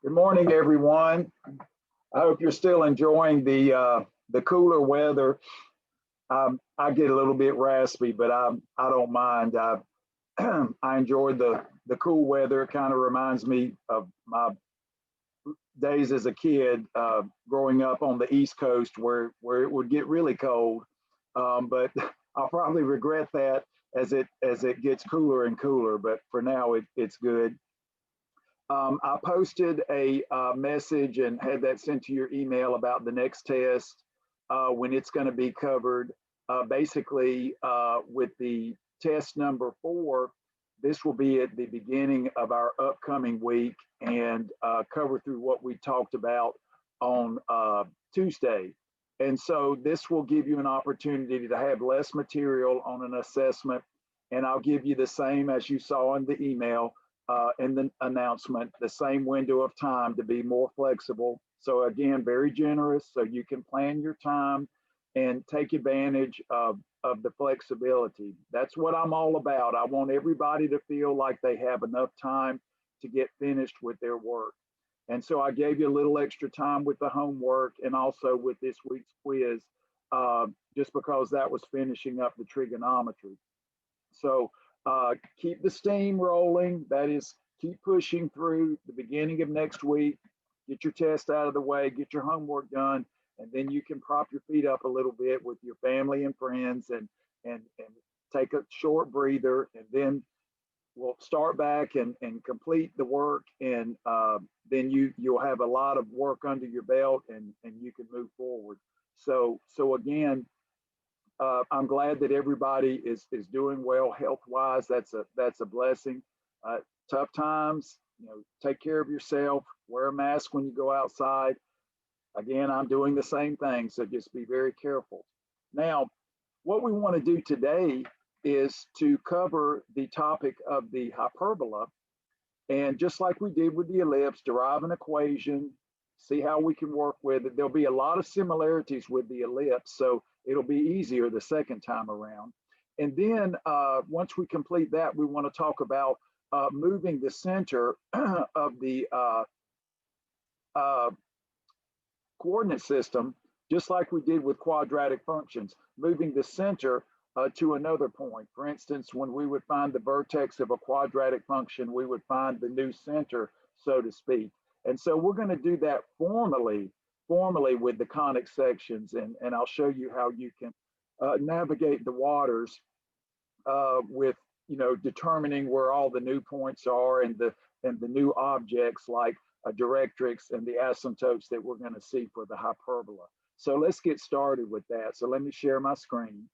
Good morning, everyone. I hope you're still enjoying the cooler weather. I get a little bit raspy, but I don't mind. I enjoy the cool weather. It kind of reminds me of my days as a kid, growing up on the East Coast, where it would get really cold. But I'll probably regret that as it gets cooler and cooler. But for now, it's good. I posted a message and had that sent to your email about the next test, when it's going to be covered. Basically, with the test number 4, this will be at the beginning of our upcoming week and cover through what we talked about on Tuesday. And so this will give you an opportunity to have less material on an assessment. And I'll give you the same as you saw in the email, in the announcement, the same window of time to be more flexible. So again, very generous, so you can plan your time and take advantage of the flexibility. That's what I'm all about. I want everybody to feel like they have enough time to get finished with their work. And so I gave you a little extra time with the homework and also with this week's quiz, just because that was finishing up the trigonometry. So keep the steam rolling. That is, keep pushing through the beginning of next week. Get your test out of the way, get your homework done, and then you can prop your feet up a little bit with your family and friends and take a short breather, and then we'll start back and complete the work, and then you'll have a lot of work under your belt, and you can move forward. So again, I'm glad that everybody is doing well health-wise. That's a blessing. Tough times, take care of yourself. Wear a mask when you go outside. Again, I'm doing the same thing, so just be very careful. Now, what we want to do today is to cover the topic of the hyperbola, and just like we did with the ellipse, derive an equation, see how we can work with it. There'll be a lot of similarities with the ellipse, so it'll be easier the second time around. And then once we complete that, we want to talk about moving the center of the coordinate system, just like we did with quadratic functions, moving the center to another point. For instance, when we would find the vertex of a quadratic function, we would find the new center, so to speak. And so we're going to do that formally with the conic sections, and I'll show you how you can navigate the waters with determining where all the new points are and the new objects like a directrix and the asymptotes that we're going to see for the hyperbola. So let's get started with that. So let me share my screen.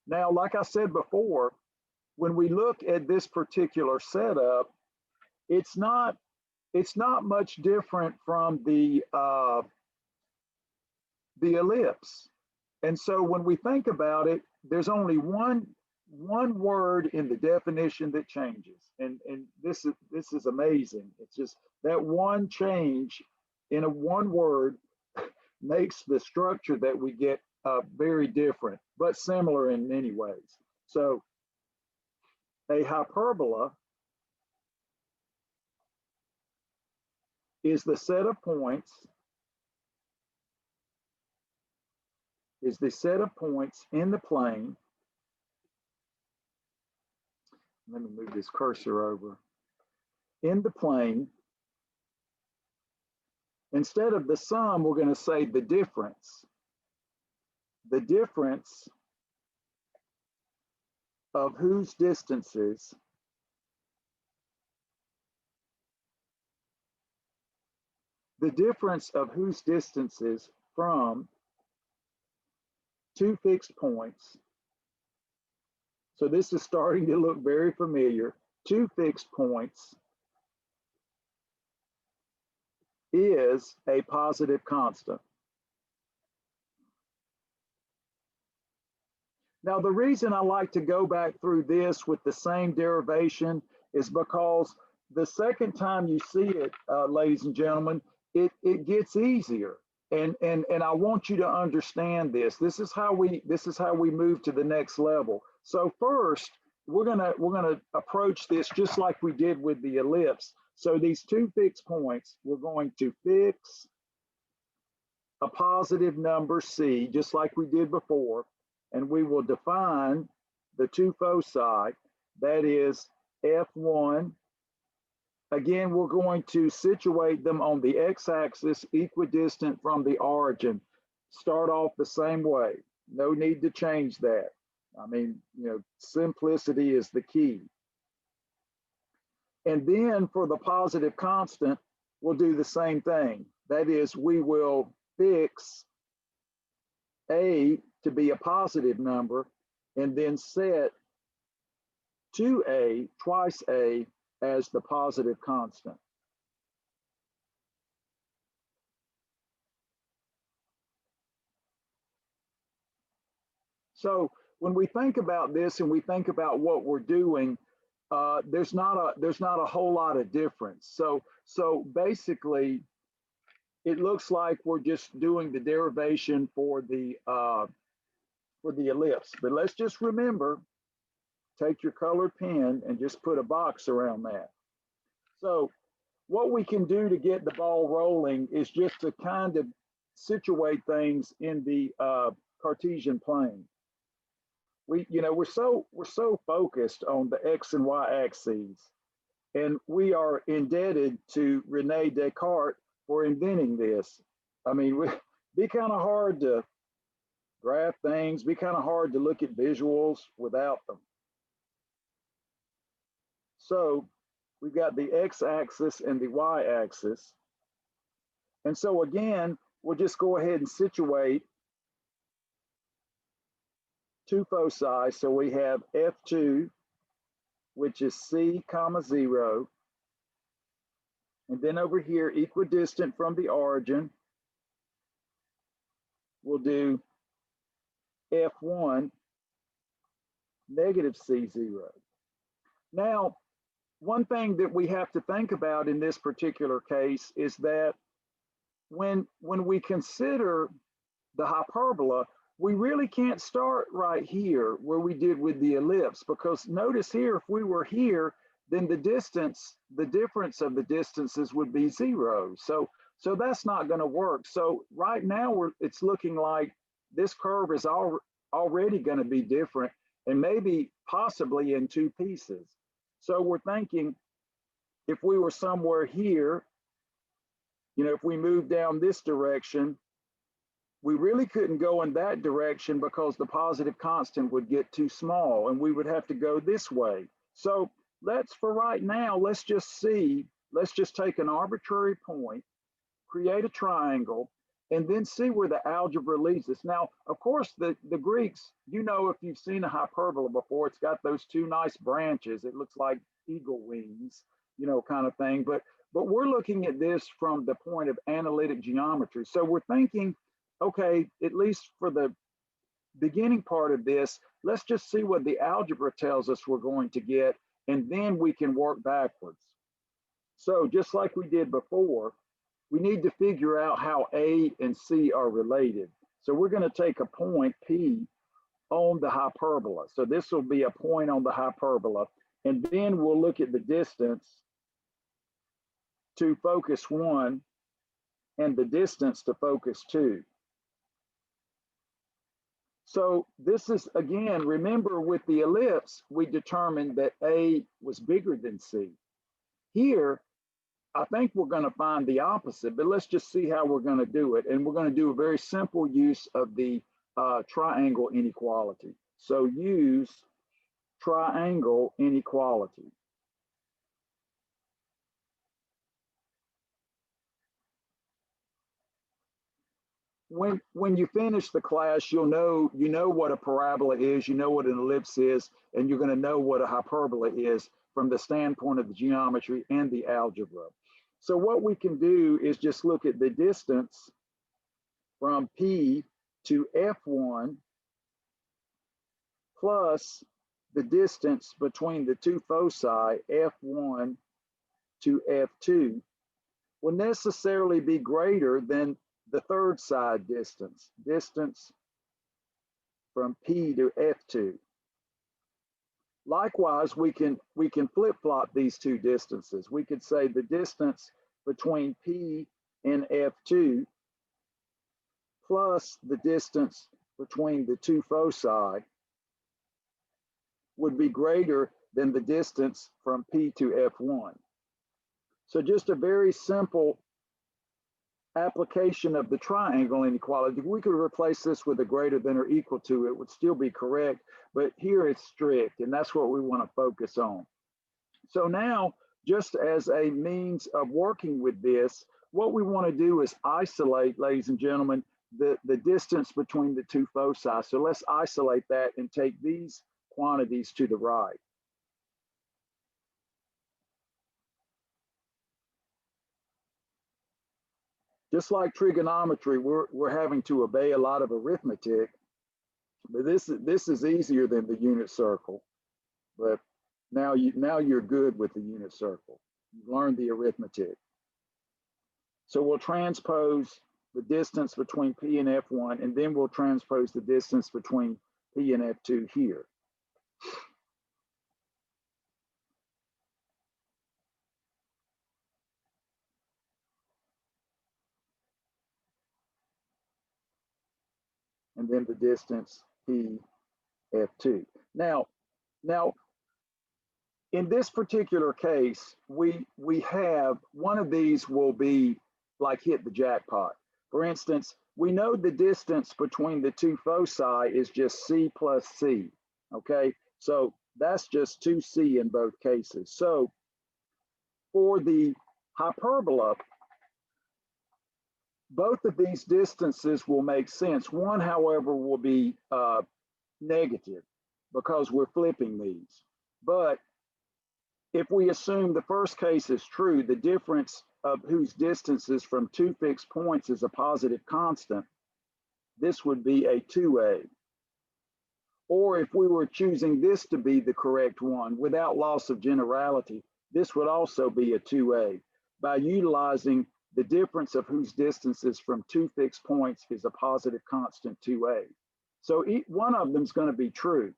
Now, like I said before, when we look at this particular setup, it's not much different from the ellipse. And so when we think about it, there's only one word in the definition that changes, and this is amazing. It's just that one change in a one word makes the structure that we get very different, but similar in many ways. So a hyperbola is the set of points in the plane. Let me move this cursor over. In the plane, instead of the sum, we're going to say the difference. The difference of whose distances from two fixed points. So this is starting to look very familiar. Two fixed points is a positive constant. Now, the reason I like to go back through this with the same derivation is because the second time you see it, ladies and gentlemen, it gets easier. And I want you to understand this. This is how we move to the next level. So first, we're gonna approach this just like we did with the ellipse. So these two fixed points, we're going to fix a positive number C, just like we did before, and we will define the two foci, that is F1. Again, we're going to situate them on the x-axis equidistant from the origin. Start off the same way. No need to change that. I mean, simplicity is the key. And then for the positive constant, we'll do the same thing. That is, we will fix A to be a positive number and then set 2A, twice A, as the positive constant. So when we think about this and we think about what we're doing, there's not a whole lot of difference. So basically, it looks like we're just doing the derivation for the ellipse. But let's just remember, take your colored pen and just put a box around that. So what we can do to get the ball rolling is just to kind of situate things in the Cartesian plane. We're so focused on the X and Y axes, and we are indebted to Rene Descartes for inventing this. I mean, be kind of hard to graph things, be kind of hard to look at visuals without them. So we've got the x-axis and the y-axis. And so again, we'll just go ahead and situate two foci. So we have F2, which is C comma 0. And then over here, equidistant from the origin, we'll do F1, negative C0. Now, one thing that we have to think about in this particular case is that when we consider the hyperbola, we really can't start right here where we did with the ellipse, because notice here, if we were here, then the difference of the distances would be 0. So that's not going to work. So right now it's looking like this curve is already going to be different, and maybe possibly in two pieces. So we're thinking if we were somewhere here, if we move down this direction, we really couldn't go in that direction because the positive constant would get too small and we would have to go this way. So for right now, let's just take an arbitrary point, create a triangle, and then see where the algebra leads us. Now, of course, the Greeks, if you've seen a hyperbola before, it's got those two nice branches. It looks like eagle wings, kind of thing. But we're looking at this from the point of analytic geometry. So we're thinking, okay, at least for the beginning part of this, let's just see what the algebra tells us we're going to get, and then we can work backwards. So just like we did before, we need to figure out how A and C are related. So we're going to take a point P on the hyperbola. So this will be a point on the hyperbola, and then we'll look at the distance to focus 1 and the distance to focus 2. So this is, again, remember with the ellipse, we determined that A was bigger than C. Here, I think we're going to find the opposite, but let's just see how we're going to do it. And we're going to do a very simple use of the triangle inequality. So use triangle inequality. When you finish the class, you know what a parabola is, you know what an ellipse is, and you're going to know what a hyperbola is from the standpoint of the geometry and the algebra. So what we can do is just look at the distance from P to F1 plus the distance between the two foci, F1 to F2, will necessarily be greater than the third side distance from P to F2. Likewise, we can flip-flop these two distances. We could say the distance between P and F2 plus the distance between the two foci would be greater than the distance from P to F1. So just a very simple application of the triangle inequality. If we could replace this with a greater than or equal to, it would still be correct, but here it's strict, and that's what we want to focus on. So now, just as a means of working with this, what we want to do is isolate, ladies and gentlemen, the distance between the two foci. So let's isolate that and take these quantities to the right. Just like trigonometry, we're having to obey a lot of arithmetic, but this is easier than the unit circle. But now you're good with the unit circle. You've learned the arithmetic. So we'll transpose the distance between P and F1, and then we'll transpose the distance between P and F2 here. And then the distance P, F2. Now, in this particular case, we have one of these will be like hit the jackpot. For instance, we know the distance between the two foci is just C plus C, okay? So that's just 2C in both cases. So for the hyperbola, both of these distances will make sense. One, however, will be negative because we're flipping these. But if we assume the first case is true, the difference of whose distances from two fixed points is a positive constant, this would be a 2a. Or if we were choosing this to be the correct one without loss of generality, this would also be a 2a by utilizing the difference of whose distances from two fixed points is a positive constant 2a. So one of them is going to be true.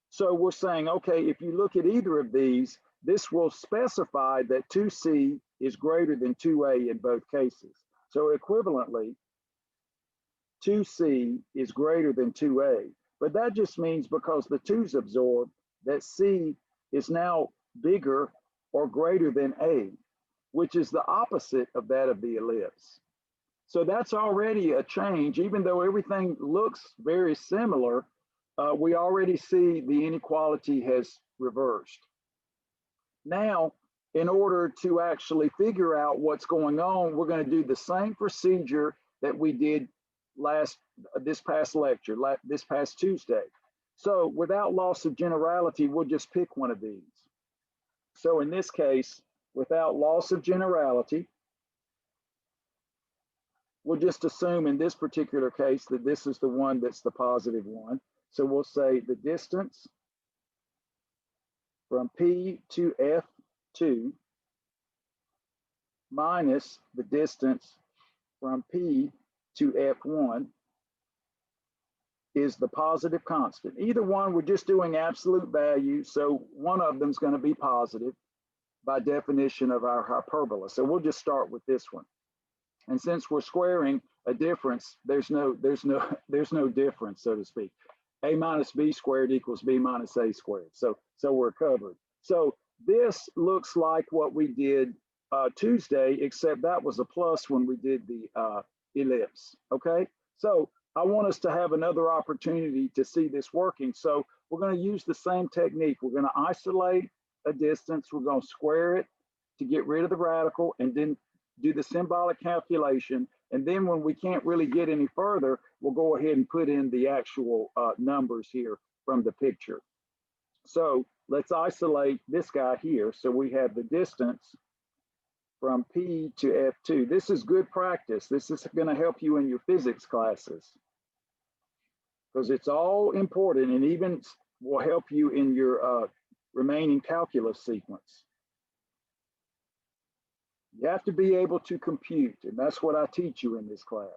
So we're saying, okay, if you look at either of these, this will specify that 2c is greater than 2a in both cases. So equivalently, 2c is greater than 2a. But that just means because the 2's absorbed, that c is now bigger or greater than a, which is the opposite of that of the ellipse. So that's already a change. Even though everything looks very similar, we already see the inequality has reversed. Now, in order to actually figure out what's going on, we're going to do the same procedure that we did this past lecture, this past Tuesday. So without loss of generality, we'll just pick one of these. So in this case, without loss of generality, we'll just assume in this particular case that this is the one that's the positive one. So we'll say the distance from P to F2 minus the distance from P to F1 is the positive constant. Either one, we're just doing absolute value, so one of them is going to be positive by definition of our hyperbola. So we'll just start with this one. And since we're squaring a difference, there's no difference, so to speak. A minus b squared equals b minus a squared. So we're covered. So this looks like what we did Tuesday, except that was a plus when we did the ellipse, okay? So I want us to have another opportunity to see this working. So we're going to use the same technique. We're going to isolate a distance. We're going to square it to get rid of the radical and then do the symbolic calculation. And then when we can't really get any further, we'll go ahead and put in the actual numbers here from the picture. So let's isolate this guy here. So we have the distance from P to F2. This is good practice. This is going to help you in your physics classes because it's all important and even will help you in your remaining calculus sequence. You have to be able to compute, and that's what I teach you in this class.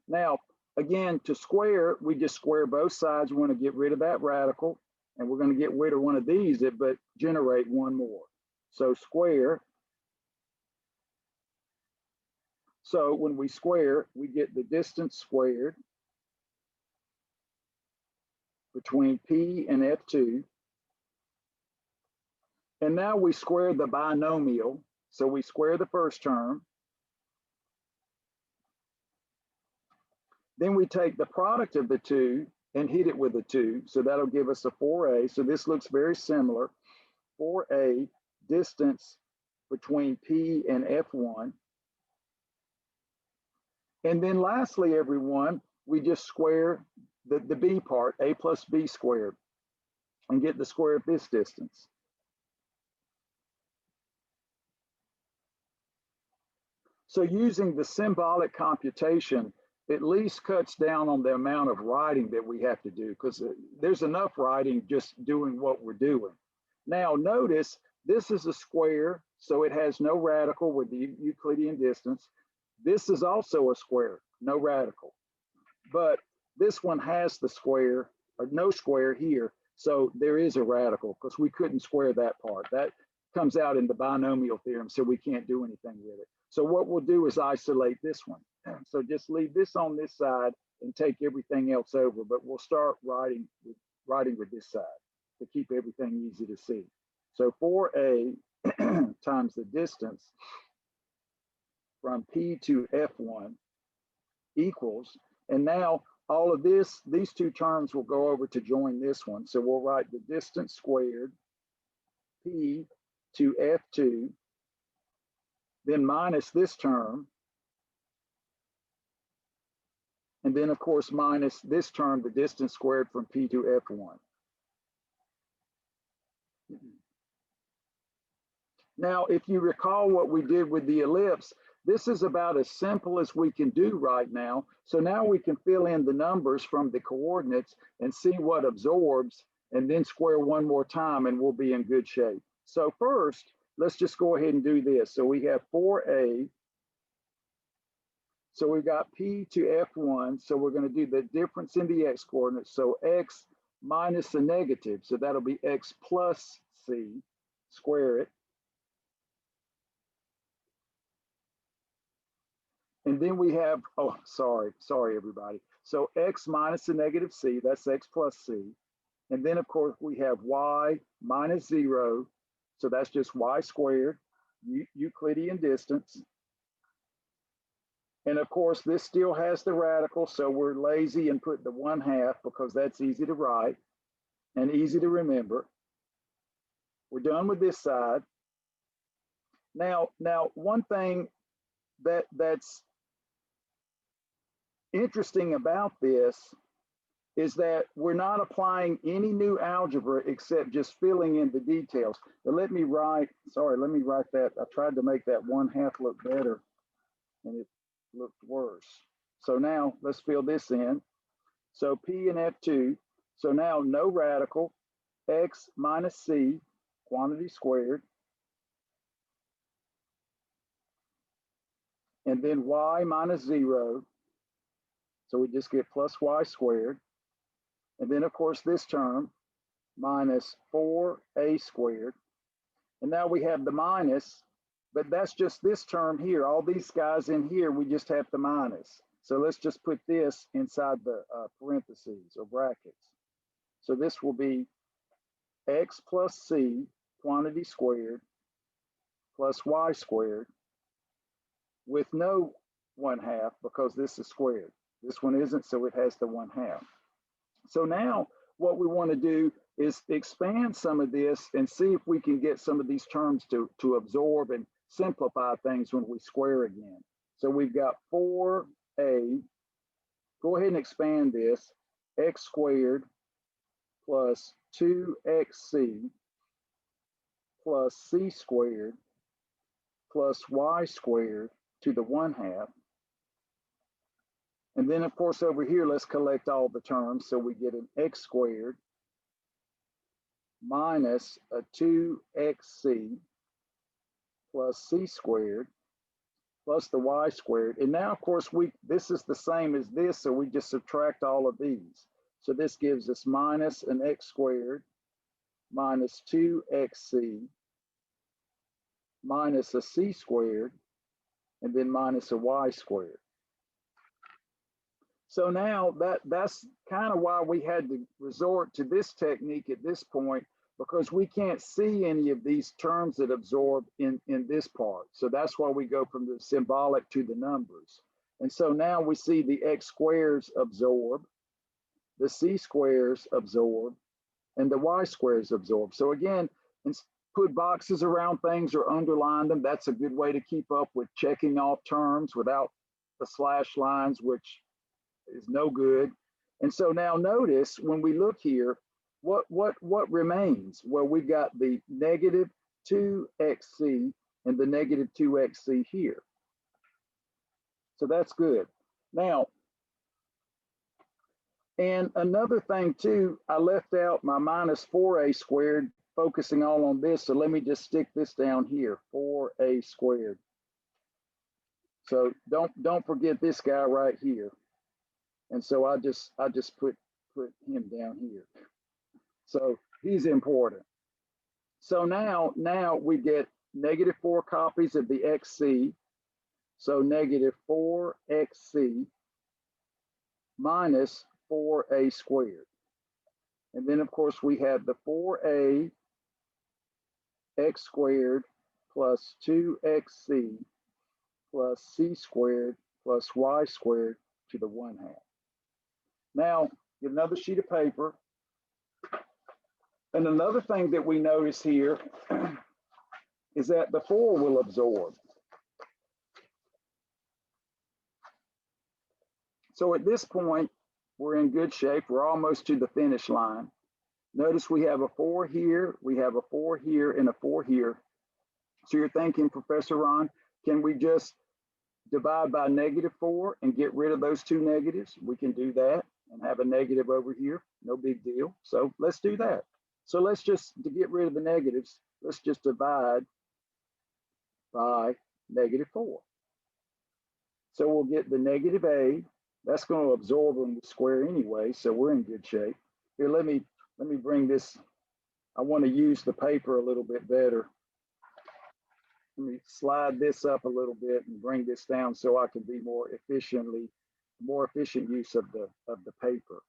Now, again, to square, we just square both sides. We want to get rid of that radical, and we're going to get rid of one of these, but generate one more. So square. So when we square, we get the distance squared between P and F2. And now we square the binomial. So we square the first term. Then we take the product of the two and hit it with a 2. So that'll give us a 4a. So this looks very similar. 4a distance between P and F1. And then lastly, everyone, we just square the b part, a plus b squared, and get the square of this distance. So using the symbolic computation at least cuts down on the amount of writing that we have to do, because there's enough writing just doing what we're doing. Now notice this is a square, so it has no radical with the Euclidean distance. This is also a square, no radical. But this one has the square, or no square here, so there is a radical because we couldn't square that part. That comes out in the binomial theorem, so we can't do anything with it. So what we'll do is isolate this one. So just leave this on this side and take everything else over, but we'll start writing with this side to keep everything easy to see. So 4a times the distance from P to F1 equals, and now all of this, these two terms will go over to join this one. So we'll write the distance squared P to F2, then minus this term, and then of course minus this term, the distance squared from P to F1. Now, if you recall what we did with the ellipse, this is about as simple as we can do right now. So now we can fill in the numbers from the coordinates and see what absorbs, and then square one more time and we'll be in good shape. So first, let's just go ahead and do this. So we have 4a. So we've got P to F1. So we're going to do the difference in the x coordinates. So x minus the negative. So that'll be x plus c, square it. And then we have, oh, sorry everybody. So x minus the negative c, that's x plus c. And then of course we have y minus 0. So that's just y squared, Euclidean distance. And of course, this still has the radical, so we're lazy and put the 1/2 because that's easy to write and easy to remember. We're done with this side. Now one thing that's interesting about this is that we're not applying any new algebra except just filling in the details. But let me write that. I tried to make that 1/2 look better and it looked worse. So now let's fill this in. So P and F2. So now no radical, x minus c, quantity squared. And then y minus 0. So we just get plus y squared. And then of course this term minus 4a squared. And now we have the minus, but that's just this term here. All these guys in here, we just have the minus. So let's just put this inside the parentheses or brackets. So this will be x plus c, quantity squared, plus y squared, with no 1/2 because this is squared. This one isn't, so it has the 1/2. So now what we want to do is expand some of this and see if we can get some of these terms to absorb and simplify things when we square again. So we've got 4a, go ahead and expand this, x squared plus 2xc plus c squared plus y squared to the 1/2. And then of course over here, let's collect all the terms. So we get an x squared minus a 2xc plus c squared plus the y squared. And now of course this is the same as this, so we just subtract all of these. So this gives us minus an x squared minus 2xc minus a c squared, and then minus a y squared. So now that's kind of why we had to resort to this technique at this point, because we can't see any of these terms that absorb in this part. So that's why we go from the symbolic to the numbers. And so now we see the x squares absorb, the c squares absorb, and the y squares absorb. So again, put boxes around things or underline them. That's a good way to keep up with checking off terms without the slash lines, which is no good. And so now notice when we look here, what remains? Well, we've got the negative 2xc and the negative 2xc here. So that's good. Now, and another thing too, I left out my minus 4a squared, focusing all on this. So let me just stick this down here, 4a squared. So don't forget this guy right here. And so I just put him down here. So he's important. So now we get negative 4 copies of the xc. So negative 4xc minus 4a squared. And then of course we have the 4a x squared plus 2xc plus c squared plus y squared to the 1/2. Now, get another sheet of paper. And another thing that we notice here is that the 4 will absorb. So at this point, we're in good shape. We're almost to the finish line. Notice we have a 4 here, we have a 4 here, and a 4 here. So you're thinking, Professor Ron, can we just divide by negative 4 and get rid of those 2 negatives? We can do that and have a negative over here. No big deal. So let's do that. So let's just, to get rid of the negatives, let's just divide by negative 4. So we'll get the negative a. That's going to absorb in the square anyway, so we're in good shape. Here, let me bring this. I want to use the paper a little bit better. Let me slide this up a little bit and bring this down so I can be more efficient use of the paper.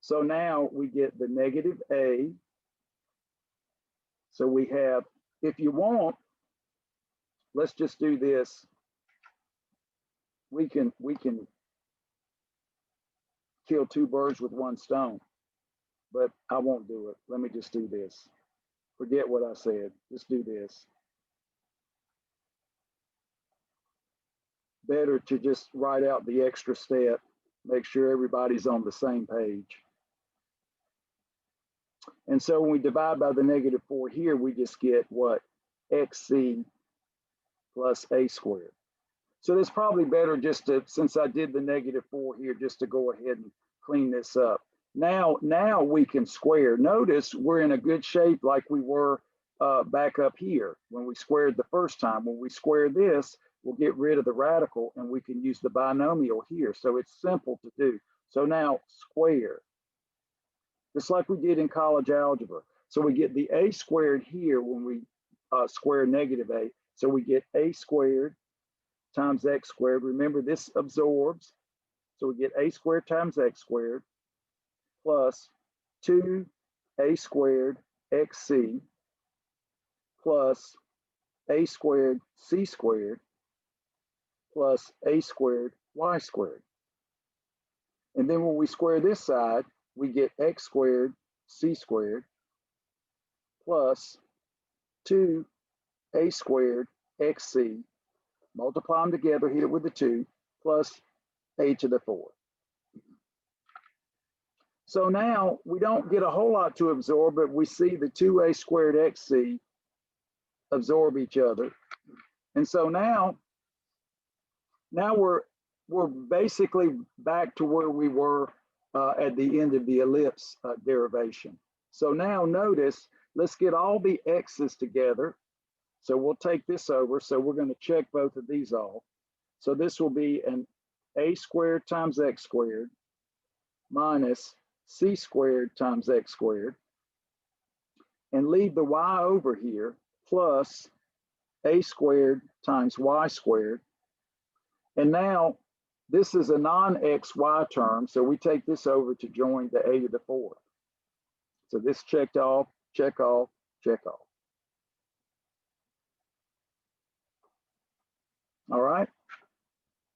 So now we get the negative a. So we have, if you want, let's just do this. We can kill 2 birds with 1 stone, but I won't do it. Let me just do this. Forget what I said. Just do this. Better to just write out the extra step. Make sure everybody's on the same page. And so when we divide by the negative 4 here, we just get what? Xc plus a squared. So it's probably better just to, since I did the negative 4 here, just to go ahead and clean this up. Now we can square. Notice we're in a good shape like we were back up here when we squared the first time. When we square this, we'll get rid of the radical and we can use the binomial here. So it's simple to do. So now square, just like we did in college algebra. So we get the a squared here when we square negative a. So we get a squared times x squared. Remember, this absorbs. So we get a squared times x squared plus 2a squared xc plus a squared c squared plus a squared y squared. And then when we square this side, we get x squared c squared plus 2a squared xc, multiply them together, hit it with the 2, plus a to the 4. So now we don't get a whole lot to absorb, but we see the 2a squared xc absorb each other. And so now we're basically back to where we were at the end of the ellipse derivation. So now notice, let's get all the x's together. So we'll take this over. So we're going to check both of these off. So this will be an a squared times x squared minus c squared times x squared and leave the y over here plus a squared times y squared. And now this is a non-xy term, so we take this over to join the a to the fourth. So this checked off, check off, check off. All right.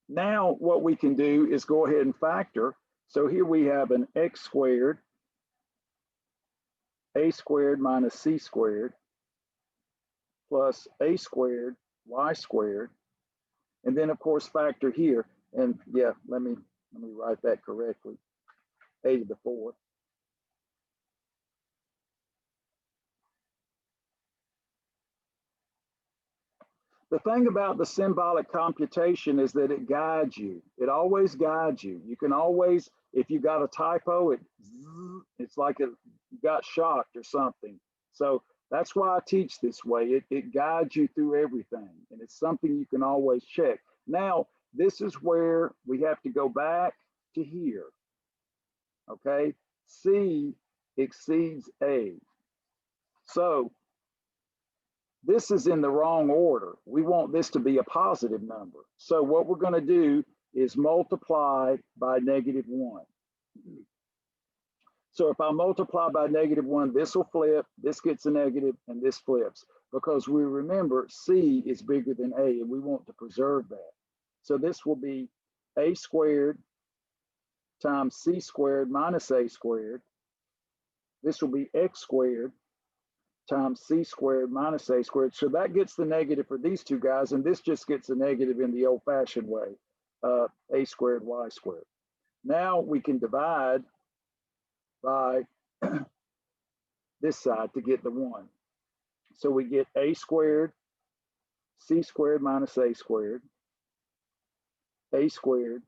Now what we can do is go ahead and factor. So here we have an x squared, a squared minus c squared, plus a squared, y squared. And then of course factor here. And yeah, let me write that correctly. A to the fourth. The thing about the symbolic computation is that it guides you. It always guides you. You can always, if you got a typo, it's like you got shocked or something. So that's why I teach this way. It guides you through everything, and it's something you can always check. Now, this is where we have to go back to here. Okay, C exceeds A. So this is in the wrong order. We want this to be a positive number. So what we're going to do is multiply by -1. So if I multiply by -1, this will flip, this gets a negative, and this flips. Because we remember C is bigger than A, and we want to preserve that. So this will be A squared times C squared minus A squared. This will be X squared times C squared minus A squared. So that gets the negative for these two guys, and this just gets a negative in the old-fashioned way, A squared Y squared. Now we can divide by this side to get the 1. So we get A squared, C squared minus A squared, A squared,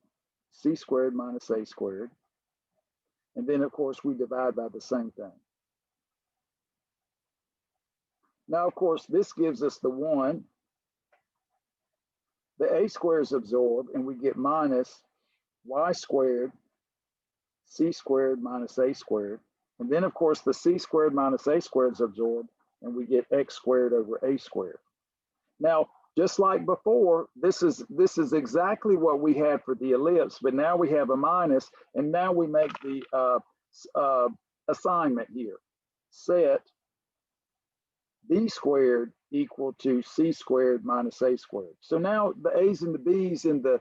C squared minus A squared. And then of course we divide by the same thing. Now, of course, this gives us the 1. The a squared is absorbed, and we get minus y squared, c squared minus a squared. And then, of course, the c squared minus a squared is absorbed, and we get x squared over a squared. Now, just like before, this is exactly what we had for the ellipse, but now we have a minus, and now we make the assignment here. Set b squared equal to c squared minus a squared. So now the a's and the b's in the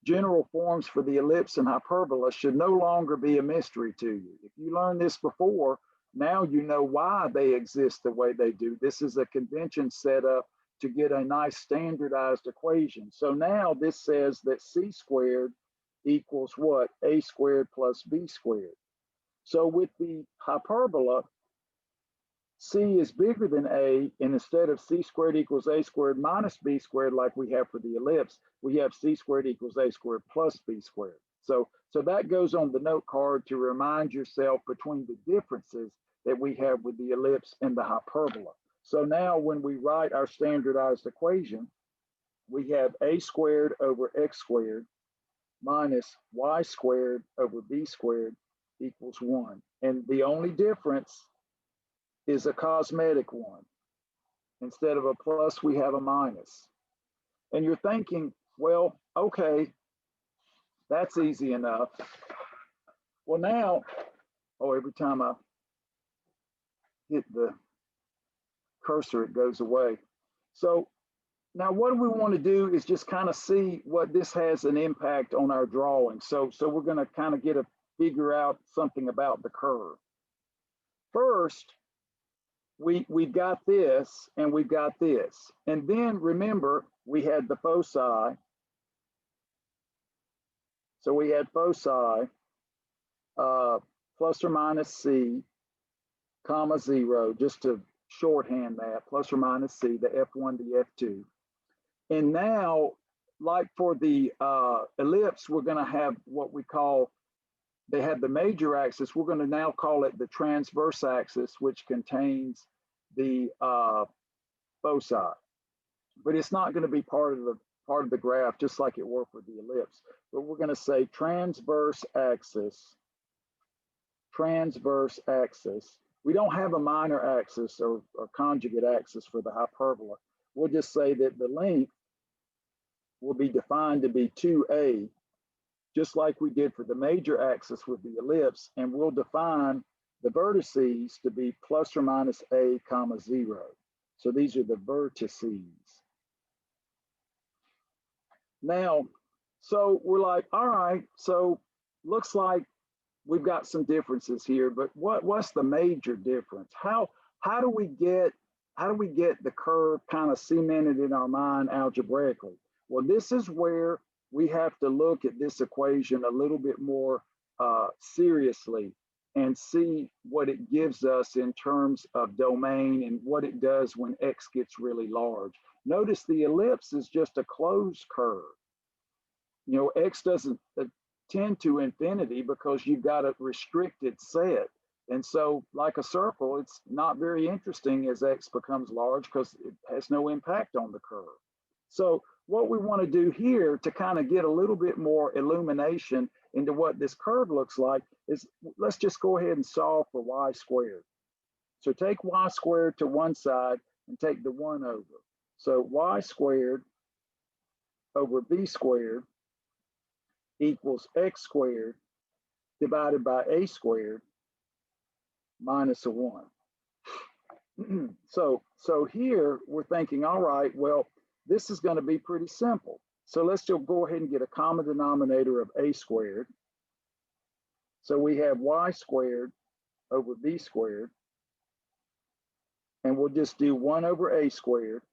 general forms for the ellipse and hyperbola should no longer be a mystery to you. If you learned this before, now you know why they exist the way they do. This is a convention set up to get a nice standardized equation. So now this says that c squared equals what? A squared plus b squared. So with the hyperbola, c is bigger than a, and instead of c squared equals a squared minus b squared like we have for the ellipse, we have c squared equals a squared plus b squared. So that goes on the note card to remind yourself between the differences that we have with the ellipse and the hyperbola. So now when we write our standardized equation, we have a squared over x squared minus y squared over b squared equals 1. And the only difference is a cosmetic one. Instead of a plus, we have a minus. And you're thinking, well, okay, that's easy enough. Well, now, every time I hit the cursor, it goes away. So now what we want to do is just kind of see what this has an impact on our drawing. So we're going to kind of figure out something about the curve. First, we've got this and we've got this. And then remember, we had the foci. So we had foci plus or minus c, comma 0, just to shorthand that, plus or minus c, the F1 to F2. And now, like for the ellipse, we're going to have what we call, they have the major axis. We're going to now call it the transverse axis, which contains the foci. But it's not going to be part of the graph, just like it were for the ellipse. But we're going to say transverse axis, we don't have a minor axis or conjugate axis for the hyperbola. We'll just say that the length will be defined to be 2a, just like we did for the major axis with the ellipse, and we'll define the vertices to be plus or minus a comma 0. So these are the vertices. Now, so we're like, all right, so looks like we've got some differences here, but what's the major difference? How do we get the curve kind of cemented in our mind algebraically? Well, this is where we have to look at this equation a little bit more seriously and see what it gives us in terms of domain and what it does when x gets really large. Notice the ellipse is just a closed curve. You know, x doesn't tend to infinity because you've got a restricted set. And so like a circle, it's not very interesting as x becomes large because it has no impact on the curve. So what we want to do here to kind of get a little bit more illumination into what this curve looks like is let's just go ahead and solve for y squared. So take y squared to one side and take the 1 over. So y squared over b squared equals x squared divided by a squared minus a 1. So here we're thinking, all right, well, this is going to be pretty simple. So let's just go ahead and get a common denominator of a squared. So we have y squared over b squared. And we'll just do 1 over a squared.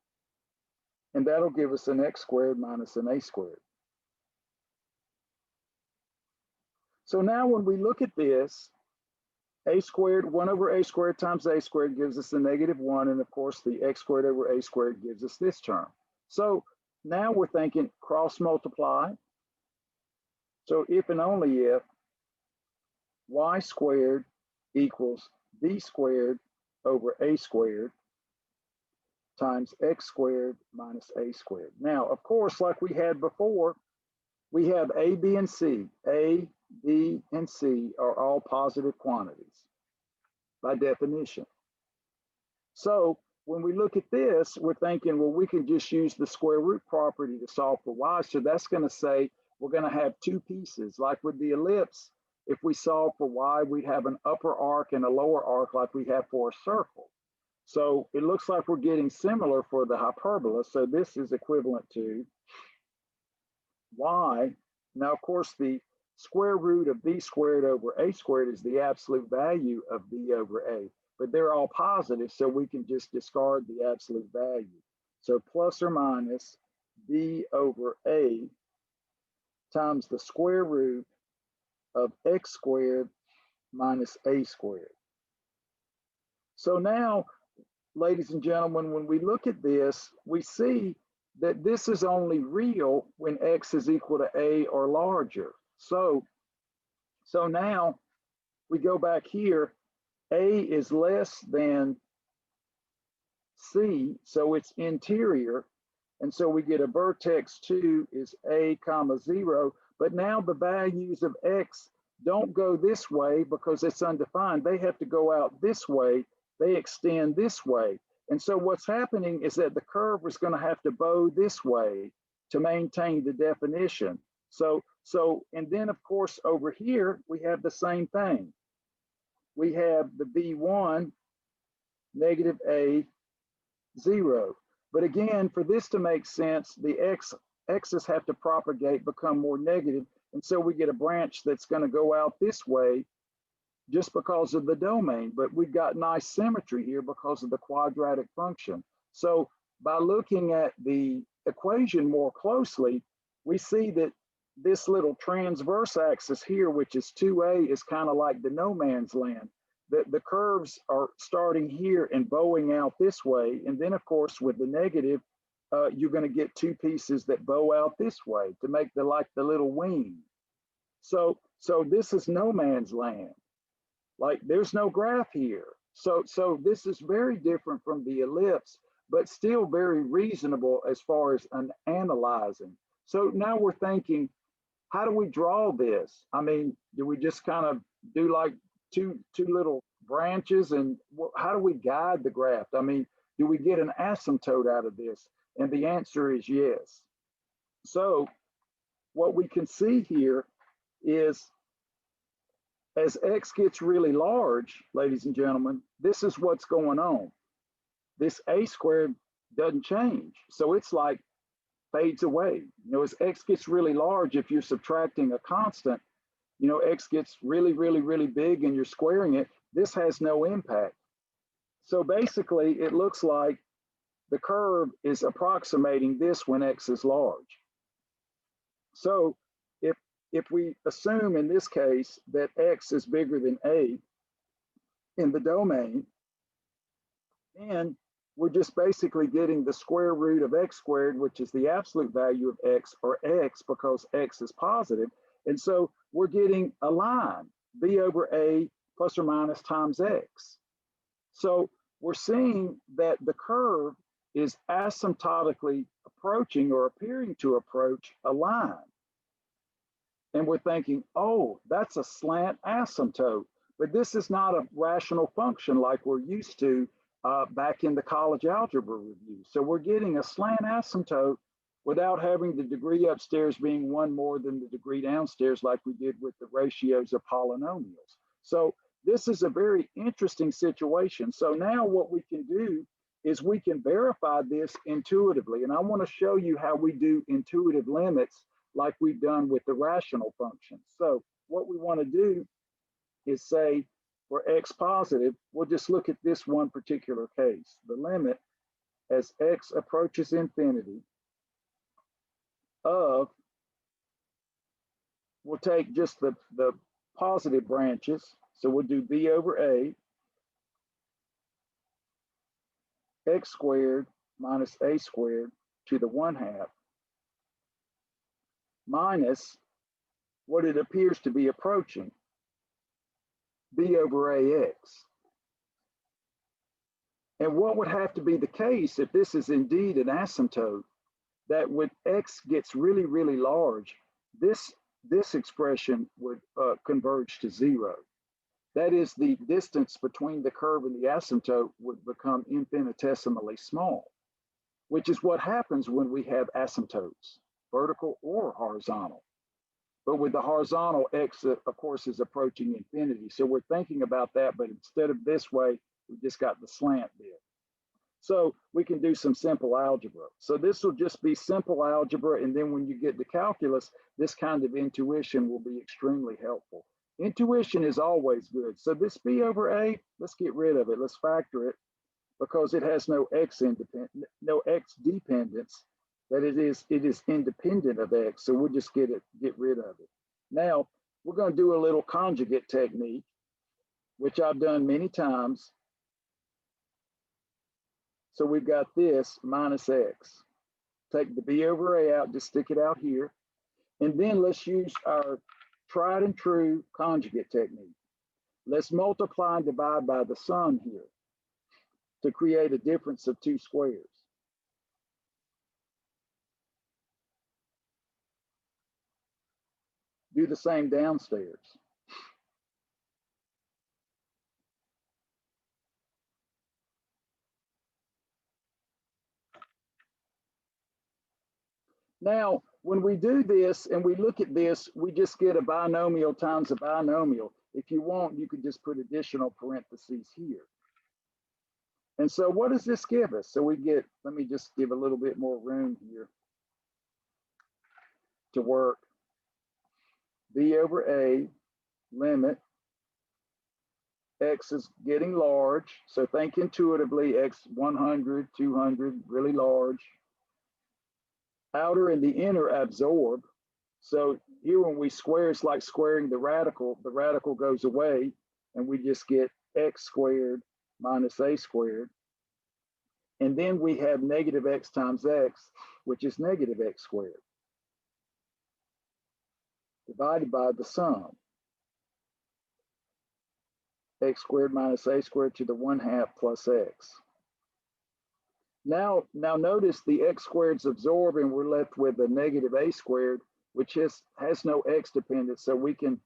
And that'll give us an x squared minus an a squared. So now when we look at this, a squared, 1 over a squared times a squared gives us a -1. And of course, the x squared over a squared gives us this term. So now we're thinking cross multiply. So if and only if y squared equals b squared over a squared times x squared minus a squared. Now, of course, like we had before, we have a, b, and c. A, b, and c are all positive quantities by definition. So when we look at this, we're thinking, well, we can just use the square root property to solve for y. So that's going to say we're going to have two pieces. Like with the ellipse, if we solve for y, we'd have an upper arc and a lower arc like we have for a circle. So it looks like we're getting similar for the hyperbola. So this is equivalent to y. Now, of course, the square root of b squared over a squared is the absolute value of b over a. But they're all positive, so we can just discard the absolute value. So plus or minus b over a times the square root of x squared minus a squared. So now, ladies and gentlemen, when we look at this, we see that this is only real when x is equal to a or larger. So now we go back here, a is less than c, so it's interior. And so we get a vertex 2 is a comma 0, but now the values of x don't go this way because it's undefined. They have to go out this way. They extend this way. And so what's happening is that the curve is going to have to bow this way to maintain the definition. And then of course over here, we have the same thing. We have the b1 negative a 0. But again, for this to make sense, the x's have to propagate, become more negative. And so we get a branch that's going to go out this way just because of the domain. But we've got nice symmetry here because of the quadratic function. So by looking at the equation more closely, we see that this little transverse axis here, which is 2a, is kind of like the no man's land. The curves are starting here and bowing out this way. And then, of course, with the negative, you're going to get two pieces that bow out this way to make the little wing. So this is no man's land. Like there's no graph here. So this is very different from the ellipse, but still very reasonable as far as analyzing. So now we're thinking, how do we draw this? I mean, do we just kind of do like two little branches, and how do we guide the graft? I mean, do we get an asymptote out of this? And the answer is yes. So what we can see here is as x gets really large, ladies and gentlemen, this is what's going on. This a squared doesn't change. So it's like fades away. You know, as x gets really large, if you're subtracting a constant, you know, x gets really, really, really big and you're squaring it, this has no impact. So basically, it looks like the curve is approximating this when x is large. So if we assume in this case that x is bigger than a in the domain, then we're just basically getting the square root of x squared, which is the absolute value of x, or x, because x is positive. And so we're getting a line, b over a plus or minus times x. So we're seeing that the curve is asymptotically approaching or appearing to approach a line. And we're thinking, oh, that's a slant asymptote. But this is not a rational function like we're used to back in the college algebra review. So we're getting a slant asymptote without having the degree upstairs being one more than the degree downstairs like we did with the ratios of polynomials. So this is a very interesting situation. So now what we can do is we can verify this intuitively. And I want to show you how we do intuitive limits like we've done with the rational functions. So what we want to do is say for x positive, we'll just look at this one particular case. The limit as x approaches infinity of, we'll take just the positive branches. So we'll do b over a, x squared minus a squared to the 1/2 minus what it appears to be approaching, b over ax. And what would have to be the case if this is indeed an asymptote, that when x gets really, really large, this expression would converge to 0. That is, the distance between the curve and the asymptote would become infinitesimally small, which is what happens when we have asymptotes, vertical or horizontal. But with the horizontal, x, of course, is approaching infinity. So we're thinking about that, but instead of this way, we just got the slant bit. So we can do some simple algebra. So this will just be simple algebra. And then when you get to calculus, this kind of intuition will be extremely helpful. Intuition is always good. So this b over a, let's get rid of it. Let's factor it because it has no x dependence. That it is independent of x. So we'll just get rid of it. Now we're going to do a little conjugate technique, which I've done many times. So we've got this minus x. Take the b over a out, just stick it out here. And then let's use our tried and true conjugate technique. Let's multiply and divide by the sum here to create a difference of 2 squares. Do the same downstairs. Now, when we do this and we look at this, we just get a binomial times a binomial. If you want, you could just put additional parentheses here. And so what does this give us? So we get, let me just give a little bit more room here to work. B over A, limit, X is getting large. So think intuitively, X 100, 200, really large. Outer and the inner absorb. So here when we square, it's like squaring the radical goes away and we just get x squared minus a squared. And then we have negative x times x, which is negative x squared, divided by the sum. X squared minus a squared to the 1/2 plus x. Now notice the x squareds absorb and we're left with a negative a squared, which has no x dependence, so we can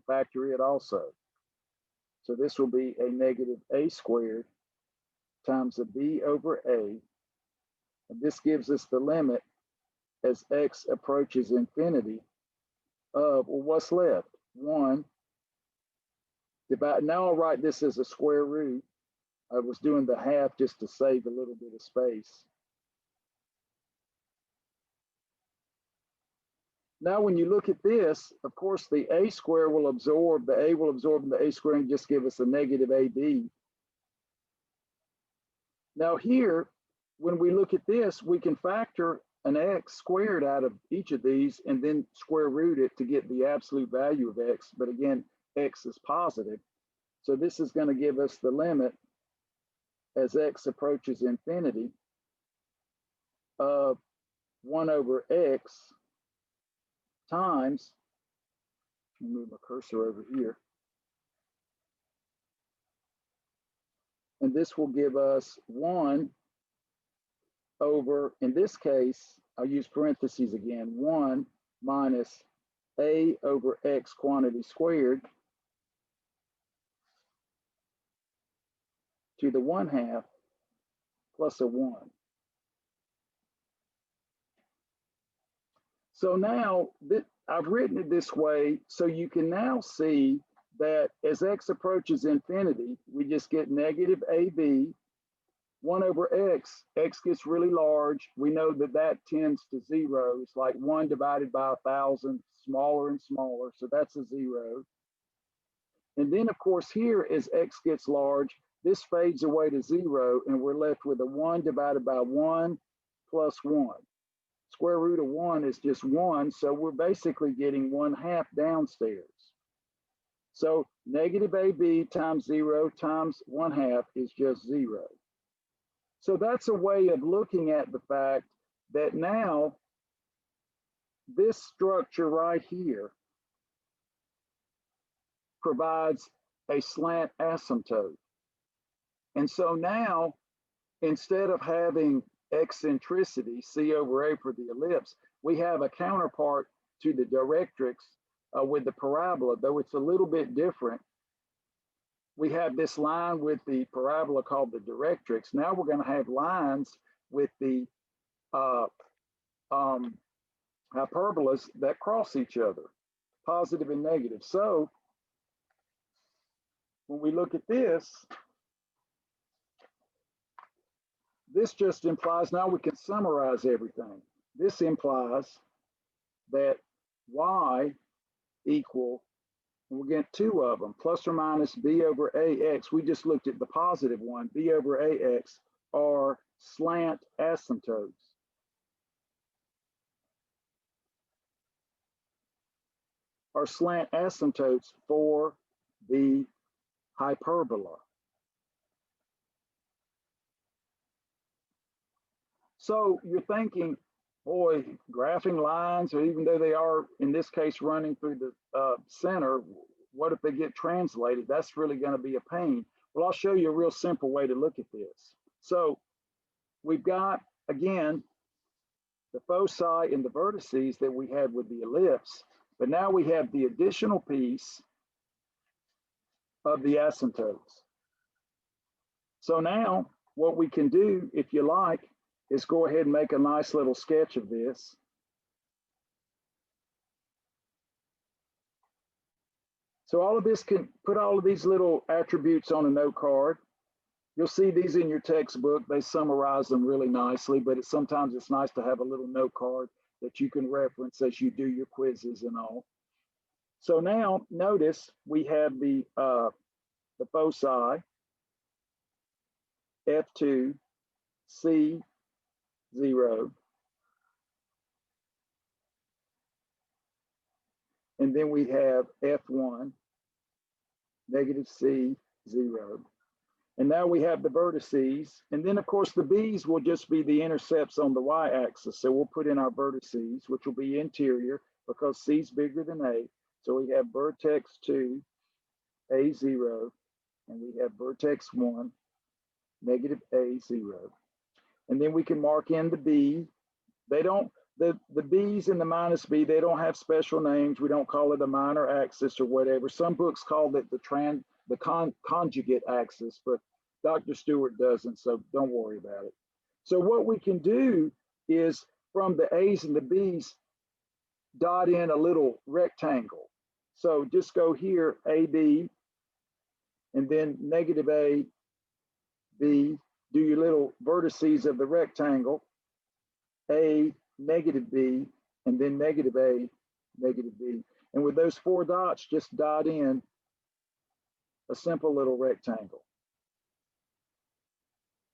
factor it also. So this will be a negative a squared times a b over a. And this gives us the limit as x approaches infinity of, well, what's left? 1 divided. Now I'll write this as a square root. I was doing the half just to save a little bit of space. Now, when you look at this, of course, the a square will absorb, the a will absorb the a square and just give us a negative ab. Now here, when we look at this, we can factor an x squared out of each of these and then square root it to get the absolute value of x. But again, x is positive. So this is going to give us the limit as x approaches infinity of 1 over x times, let me move my cursor over here, and this will give us 1 over, in this case, I'll use parentheses again, 1 minus a over x quantity squared to the 1/2 plus a 1. So now I've written it this way, so you can now see that as x approaches infinity, we just get negative ab, 1 over x, x gets really large. We know that that tends to 0. It's like 1 divided by 1,000, smaller and smaller, so that's a 0. And then, of course, here as x gets large, this fades away to 0, and we're left with a 1 divided by 1 plus 1. Square root of 1 is just 1, so we're basically getting 1/2 downstairs. So negative ab times 0 times 1/2 is just 0. So that's a way of looking at the fact that now this structure right here provides a slant asymptote. And so now, instead of having eccentricity, C over A for the ellipse, we have a counterpart to the directrix with the parabola, though it's a little bit different. We have this line with the parabola called the directrix. Now we're going to have lines with the hyperbolas that cross each other, positive and negative. So when we look at this, this just implies, now we can summarize everything. This implies that y equal, we'll get 2 of them, plus or minus b over ax. We just looked at the positive one, b over ax, are slant asymptotes. Are slant asymptotes for the hyperbola. So you're thinking, boy, graphing lines, or even though they are, in this case, running through the center, what if they get translated? That's really going to be a pain. Well, I'll show you a real simple way to look at this. So we've got, again, the foci and the vertices that we had with the ellipse, but now we have the additional piece of the asymptotes. So now what we can do, if you like, is go ahead and make a nice little sketch of this. So all of this, can put all of these little attributes on a note card. You'll see these in your textbook. They summarize them really nicely, but sometimes it's nice to have a little note card that you can reference as you do your quizzes and all. So now notice we have the foci, F2, C, 0. And then we have F1, negative C, 0. And now we have the vertices. And then, of course, the B's will just be the intercepts on the y-axis. So we'll put in our vertices, which will be interior because C is bigger than A. So we have vertex 2, A0, and we have vertex 1, negative A0. And then we can mark in the B. They don't, the B's and the minus B, they don't have special names. We don't call it a minor axis or whatever. Some books call it the conjugate axis, but Dr. Stewart doesn't, so don't worry about it. So what we can do is from the A's and the B's, dot in a little rectangle. So just go here, AB, and then negative A, B, do your little vertices of the rectangle, A, negative B, and then negative A, negative B. And with those 4 dots, just dot in a simple little rectangle.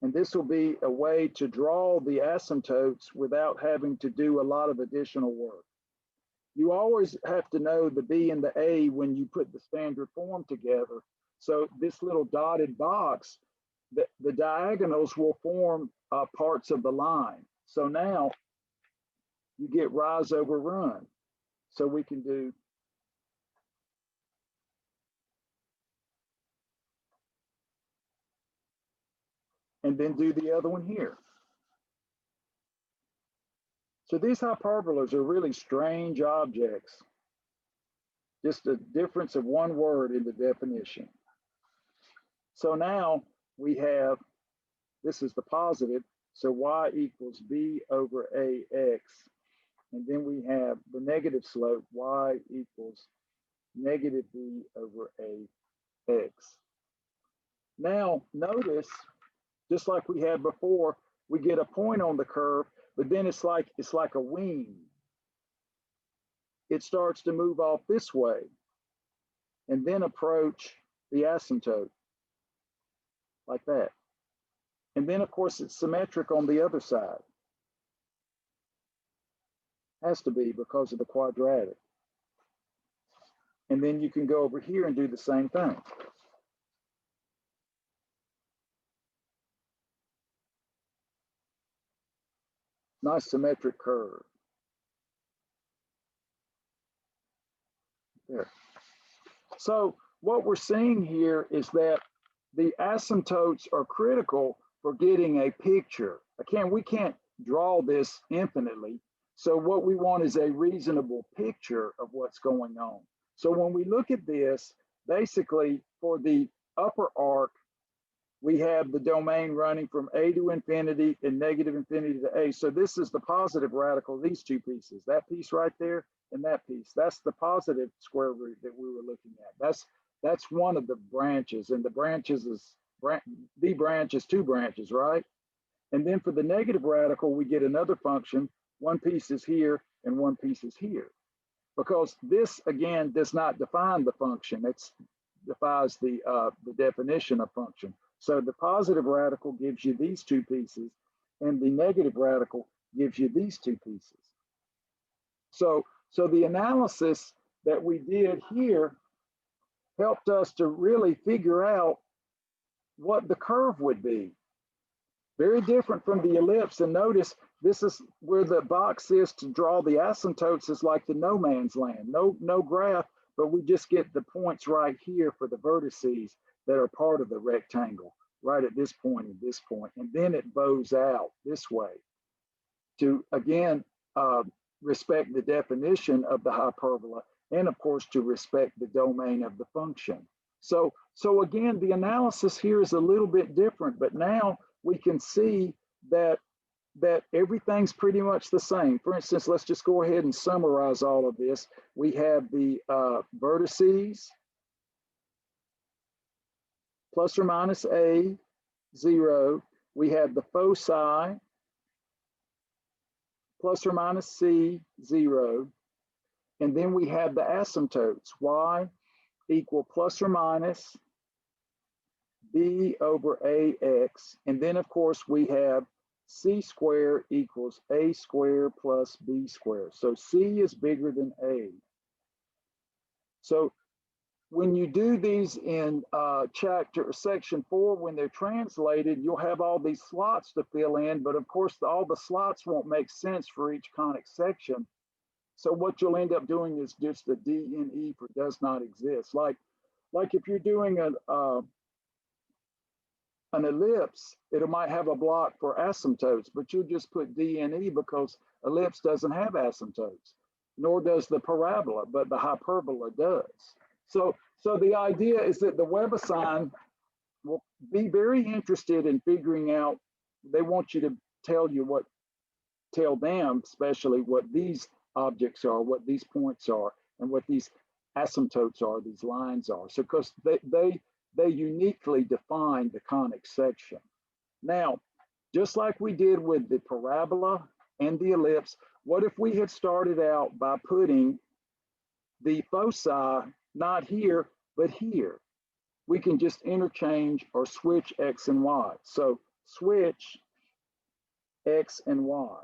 And this will be a way to draw the asymptotes without having to do a lot of additional work. You always have to know the B and the A when you put the standard form together. So this little dotted box, the diagonals will form parts of the line. So now you get rise over run. So we can do and then do the other one here. So these hyperbolas are really strange objects. Just a difference of one word in the definition. So now we have, this is the positive, so y equals b over ax. And then we have the negative slope, y equals negative b over ax. Now notice, just like we had before, we get a point on the curve, but then it's like a wing. It starts to move off this way and then approach the asymptote like that. And then of course it's symmetric on the other side. Has to be because of the quadratic. And then you can go over here and do the same thing. Nice symmetric curve. There. So what we're seeing here is that the asymptotes are critical for getting a picture. We can't draw this infinitely. So what we want is a reasonable picture of what's going on. So when we look at this, basically for the upper arc, we have the domain running from A to infinity and negative infinity to A. So this is the positive radical, these two pieces, that piece right there and that piece. That's the positive square root that we were looking at. That's one of the branches, and the branches is, the branch is 2 branches, right? And then for the negative radical, we get another function. One piece is here and one piece is here. Because this, again, does not define the function. It defies the definition of function. So the positive radical gives you these 2 pieces, and the negative radical gives you these 2 pieces. So the analysis that we did here helped us to really figure out what the curve would be. Very different from the ellipse. And notice this is where the box is to draw the asymptotes, is like the no man's land. No graph, but we just get the points right here for the vertices that are part of the rectangle, right at this point and this point. And then it bows out this way to, again, respect the definition of the hyperbola, and of course to respect the domain of the function. So again, the analysis here is a little bit different, but now we can see that everything's pretty much the same. For instance, let's just go ahead and summarize all of this. We have the vertices, plus or minus A, 0. We have the foci, plus or minus C, 0. And then we have the asymptotes, y equal plus or minus b over ax. And then of course we have c squared equals a squared plus b squared. So c is bigger than a. So when you do these in section 4, when they're translated, you'll have all these slots to fill in, but of course all the slots won't make sense for each conic section. So what you'll end up doing is just the D and E for does not exist. Like if you're doing an ellipse, it might have a block for asymptotes, but you'll just put D and E because ellipse doesn't have asymptotes, nor does the parabola, but the hyperbola does. So So the idea is that the WebAssign will be very interested in figuring out, they want you to tell them especially what these objects are, what these points are, and what these asymptotes are, these lines are. So because they uniquely define the conic section. Now, just like we did with the parabola and the ellipse, what if we had started out by putting the foci not here, but here? We can just interchange or switch X and Y. So switch X and Y.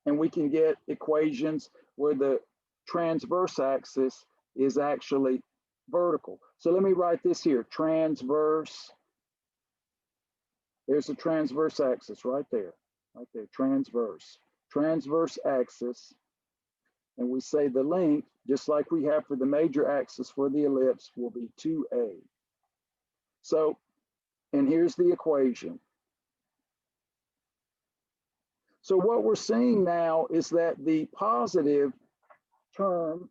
And we can get equations where the transverse axis is actually vertical. So let me write this here, transverse. There's a transverse axis right there, transverse axis. And we say the length, just like we have for the major axis for the ellipse, will be 2a. So, and here's the equation. So what we're seeing now is that the positive term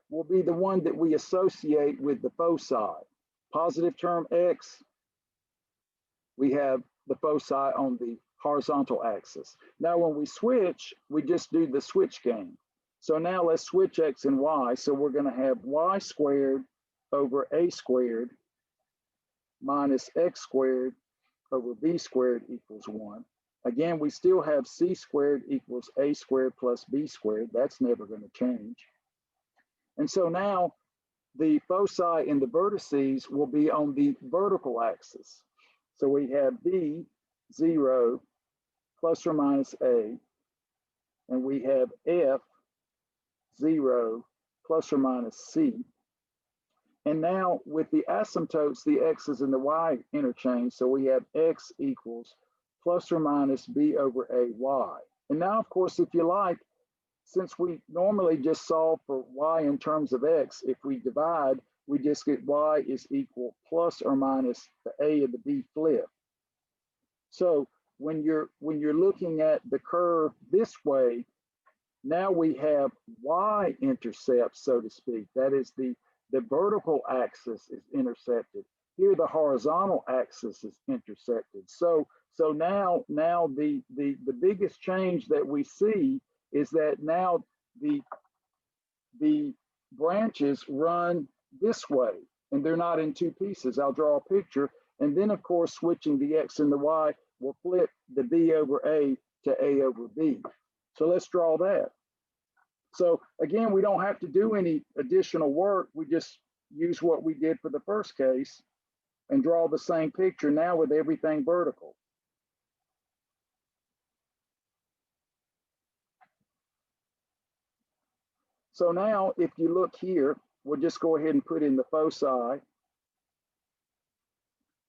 will be the one that we associate with the foci. Positive term X, we have the foci on the horizontal axis. Now when we switch, we just do the switch game. So now let's switch X and Y. So we're going to have Y squared over A squared minus X squared over B squared equals 1. Again, we still have C squared equals A squared plus B squared. That's never going to change. And so now the foci and the vertices will be on the vertical axis. So we have B, 0, plus or minus A, and we have F, 0, plus or minus C. And now with the asymptotes, the X's and the Y interchange. So we have X equals plus or minus B over A Y. And now, of course, if you like, since we normally just solve for Y in terms of X, if we divide, we just get Y is equal plus or minus the A and the B flip. So when you're looking at the curve this way, now we have Y intercepts, so to speak. That is the vertical axis is intercepted. Here the horizontal axis is intersected. So now the biggest change that we see is that now the branches run this way and they're not in two pieces. I'll draw a picture, and then of course switching the X and the Y will flip the B over A to A over B. So let's draw that. So again, we don't have to do any additional work. We just use what we did for the first case and draw the same picture now with everything vertical. So now if you look here, we'll just go ahead and put in the foci.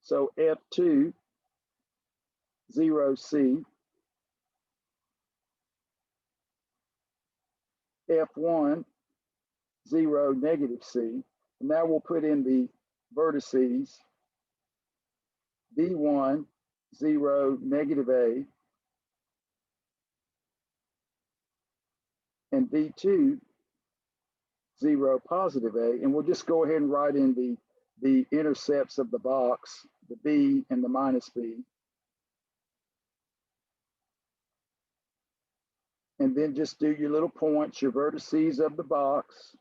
So F2, 0C, F1, 0, negative C. And now we'll put in the vertices, B1, 0, negative A, and B2, 0, positive A. And we'll just go ahead and write in the intercepts of the box, the B and the minus B. And then just do your little points, your vertices of the box.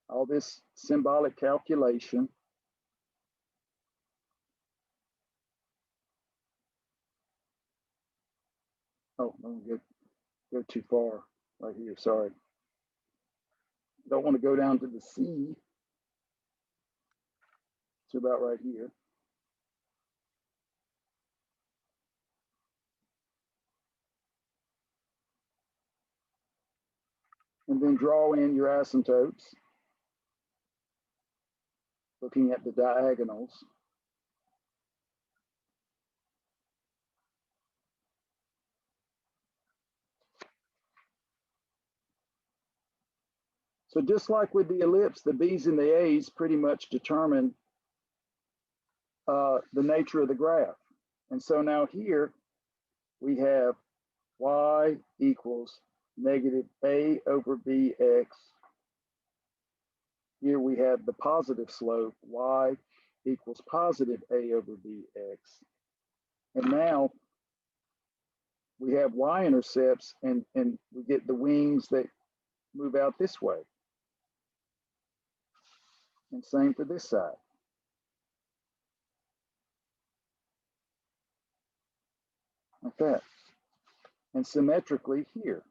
All this symbolic calculation. Oh, I'm gonna go too far right here, sorry. Don't want to go down to the C. It's about right here. And then draw in your asymptotes, looking at the diagonals. So just like with the ellipse, the B's and the A's pretty much determine the nature of the graph. And so now here we have Y equals negative a over bx. Here we have the positive slope, y equals positive a over bx. And now we have y-intercepts, and we get the wings that move out this way. And same for this side. Like that. And symmetrically here.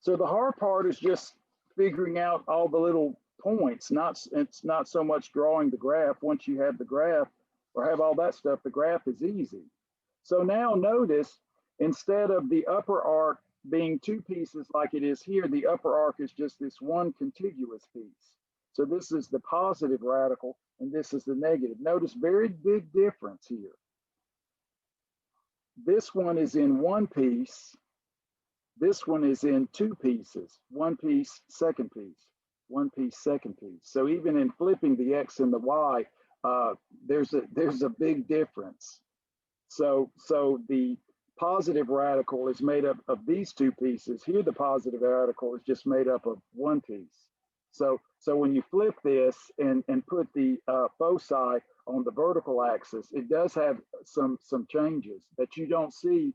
So the hard part is just figuring out all the little points. It's not so much drawing the graph. Once you have the graph or have all that stuff, the graph is easy. So now notice, instead of the upper arc being two pieces like it is here, the upper arc is just this one contiguous piece. So this is the positive radical and this is the negative. Notice very big difference here. This one is in one piece. This one is in two pieces, one piece, second piece, one piece, second piece. So even in flipping the X and the Y, there's a big difference. So the positive radical is made up of these two pieces. Here, the positive radical is just made up of one piece. So when you flip this and put the foci on the vertical axis, it does have some changes that you don't see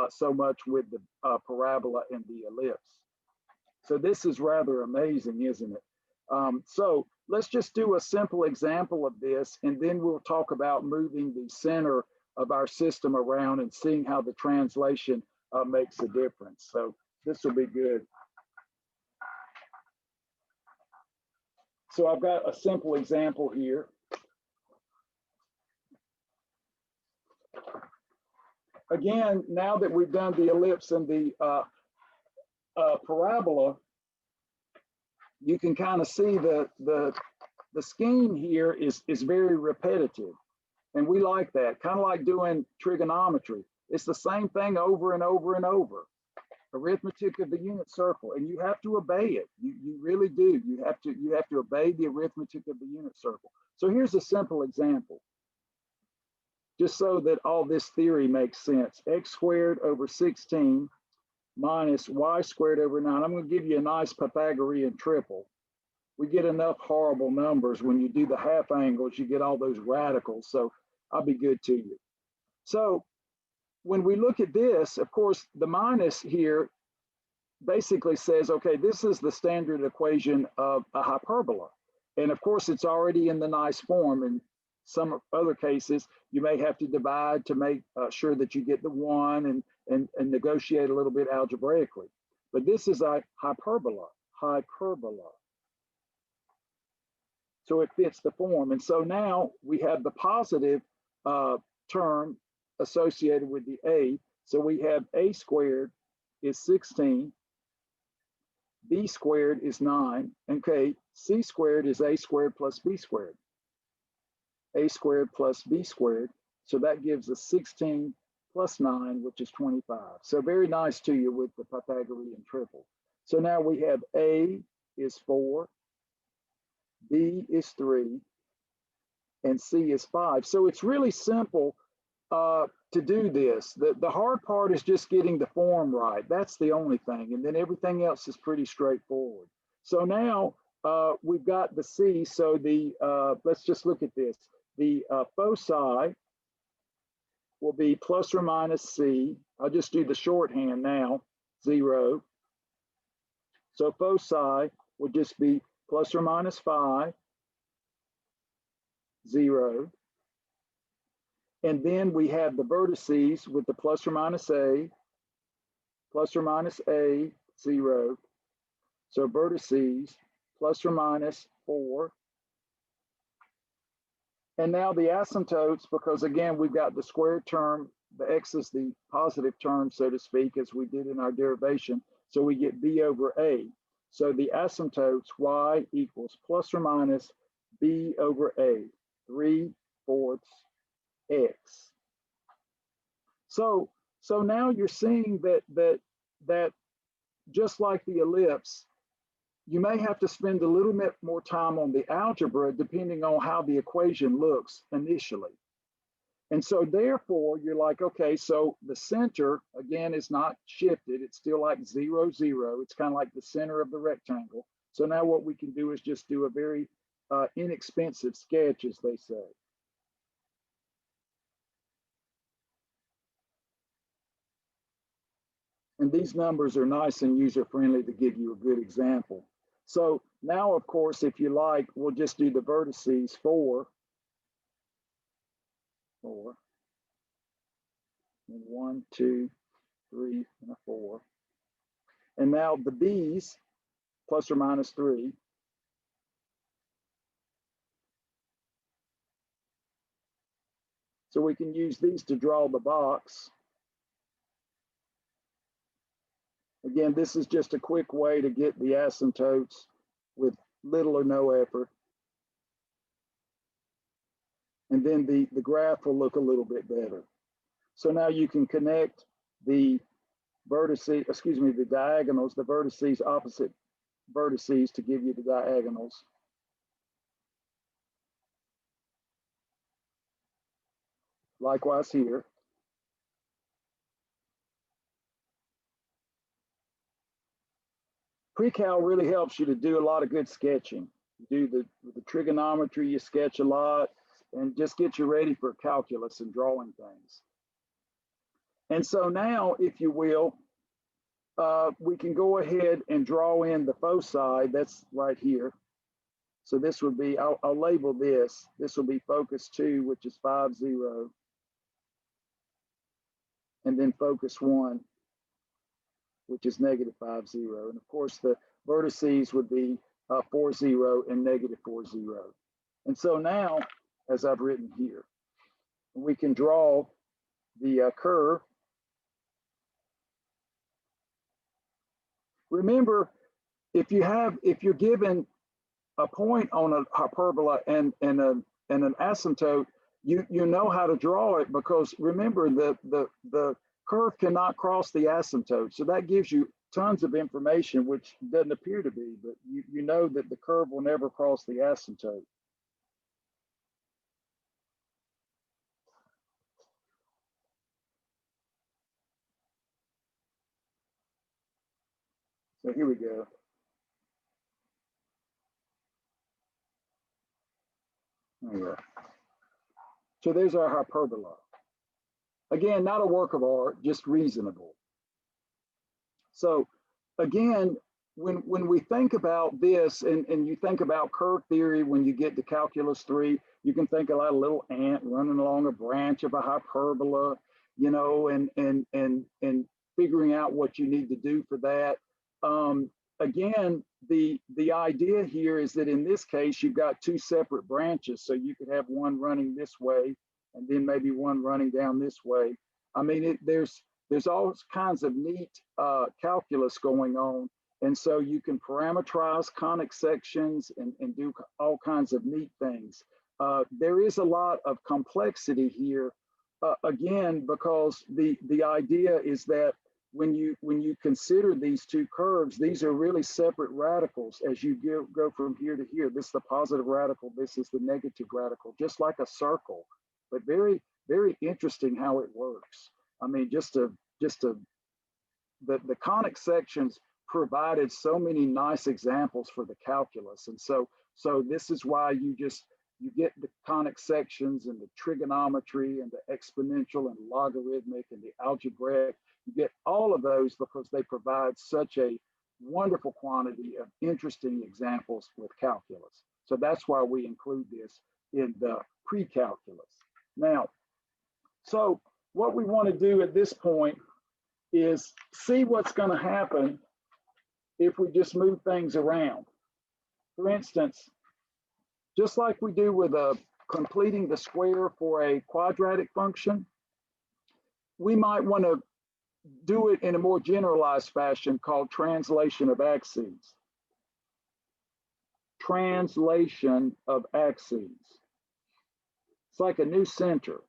so much with the parabola and the ellipse. So this is rather amazing, isn't it? So let's just do a simple example of this, and then we'll talk about moving the center of our system around and seeing how the translation makes a difference. So this will be good. So I've got a simple example here. Again, now that we've done the ellipse and the parabola, you can kind of see the scheme here is very repetitive. And we like that, kind of like doing trigonometry. It's the same thing over and over and over. Arithmetic of the unit circle, and you have to obey it. You really do. You have to obey the arithmetic of the unit circle. So here's a simple example, just so that all this theory makes sense. X squared over 16 minus y squared over 9. I'm going to give you a nice Pythagorean triple. We get enough horrible numbers when you do the half angles, you get all those radicals. So I'll be good to you. So when we look at this, of course, the minus here basically says, okay, this is the standard equation of a hyperbola. And of course, it's already in the nice form. In some other cases, you may have to divide to make sure that you get the one and negotiate a little bit algebraically. But this is a hyperbola. So it fits the form. And so now we have the positive term associated with the a. So we have a squared is 16, b squared is 9, okay, c squared is a squared plus b squared, a squared plus b squared. So that gives us 16 plus 9, which is 25. So very nice to you with the Pythagorean triple. So now we have a is 4, b is 3, and c is 5. So it's really simple to do this. The hard part is just getting the form right. That's the only thing. And then everything else is pretty straightforward. So now we've got the C. So the let's just look at this. The foci will be plus or minus C. I'll just do the shorthand now, 0. So foci will just be plus or minus 5, 0. And then we have the vertices with the plus or minus A, 0. So vertices, plus or minus 4. And now the asymptotes, because again, we've got the squared term, the x is the positive term, so to speak, as we did in our derivation. So we get b over a. So the asymptotes, y equals plus or minus b over a, 3/4 x. So now you're seeing that just like the ellipse, you may have to spend a little bit more time on the algebra depending on how the equation looks initially. And so therefore you're like, okay, so the center again is not shifted. It's still like 0, 0. It's kind of like the center of the rectangle. So now what we can do is just do a very inexpensive sketch, as they say. And these numbers are nice and user-friendly to give you a good example. So now, of course, if you like, we'll just do the vertices 4, 4, and 1, 2, 3, and a 4. And now the B's, plus or minus 3. So we can use these to draw the box. Again, this is just a quick way to get the asymptotes with little or no effort. And then the graph will look a little bit better. So now you can connect the vertices, excuse me, the diagonals, the vertices, opposite vertices to give you the diagonals. Likewise here. Pre-cal really helps you to do a lot of good sketching. You do the trigonometry, you sketch a lot, and just get you ready for calculus and drawing things. And so now, if you will, we can go ahead and draw in the foci. That's right here. So this would be, I'll label this. This will be focus 2, which is 5, 0. And then focus 1, which is negative 5, 0. And of course, the vertices would be 4, 0 and negative 4, 0. And so now, as I've written here, we can draw the curve. Remember, if you're given a point on a hyperbola and an asymptote, you know how to draw it, because remember the curve cannot cross the asymptote. So that gives you tons of information, which doesn't appear to be, but you know that the curve will never cross the asymptote. So here we go. There you go. So there's our hyperbola. Again, not a work of art, just reasonable. So again, when we think about this and you think about curve theory, when you get to calculus 3, you can think about a little ant running along a branch of a hyperbola, you know, and figuring out what you need to do for that. Again, the idea here is that in this case, you've got 2 separate branches. So you could have one running this way and then maybe one running down this way. I mean, there's all kinds of neat calculus going on. And so you can parameterize conic sections and do all kinds of neat things. There is a lot of complexity here, again, because the idea is that when you consider these 2 curves, these are really separate radicals as you go from here to here. This is the positive radical, this is the negative radical, just like a circle, but very, very interesting how it works. I mean, the conic sections provided so many nice examples for the calculus. And so this is why you get the conic sections and the trigonometry and the exponential and logarithmic and the algebraic. You get all of those because they provide such a wonderful quantity of interesting examples with calculus. So that's why we include this in the pre-calculus. Now, so what we want to do at this point is see what's going to happen if we just move things around. For instance, just like we do with completing the square for a quadratic function, we might want to do it in a more generalized fashion called translation of axes. Translation of axes. It's like a new center.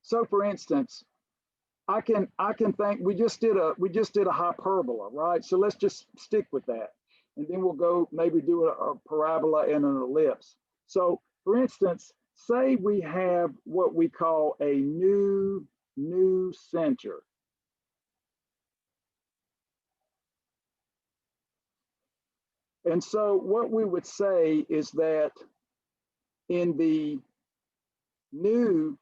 So for instance, I can think we just did a hyperbola, right? So let's just stick with that. and then we'll go maybe do a parabola and an ellipse. So for instance, say we have what we call a new center. And so what we would say is that in the new,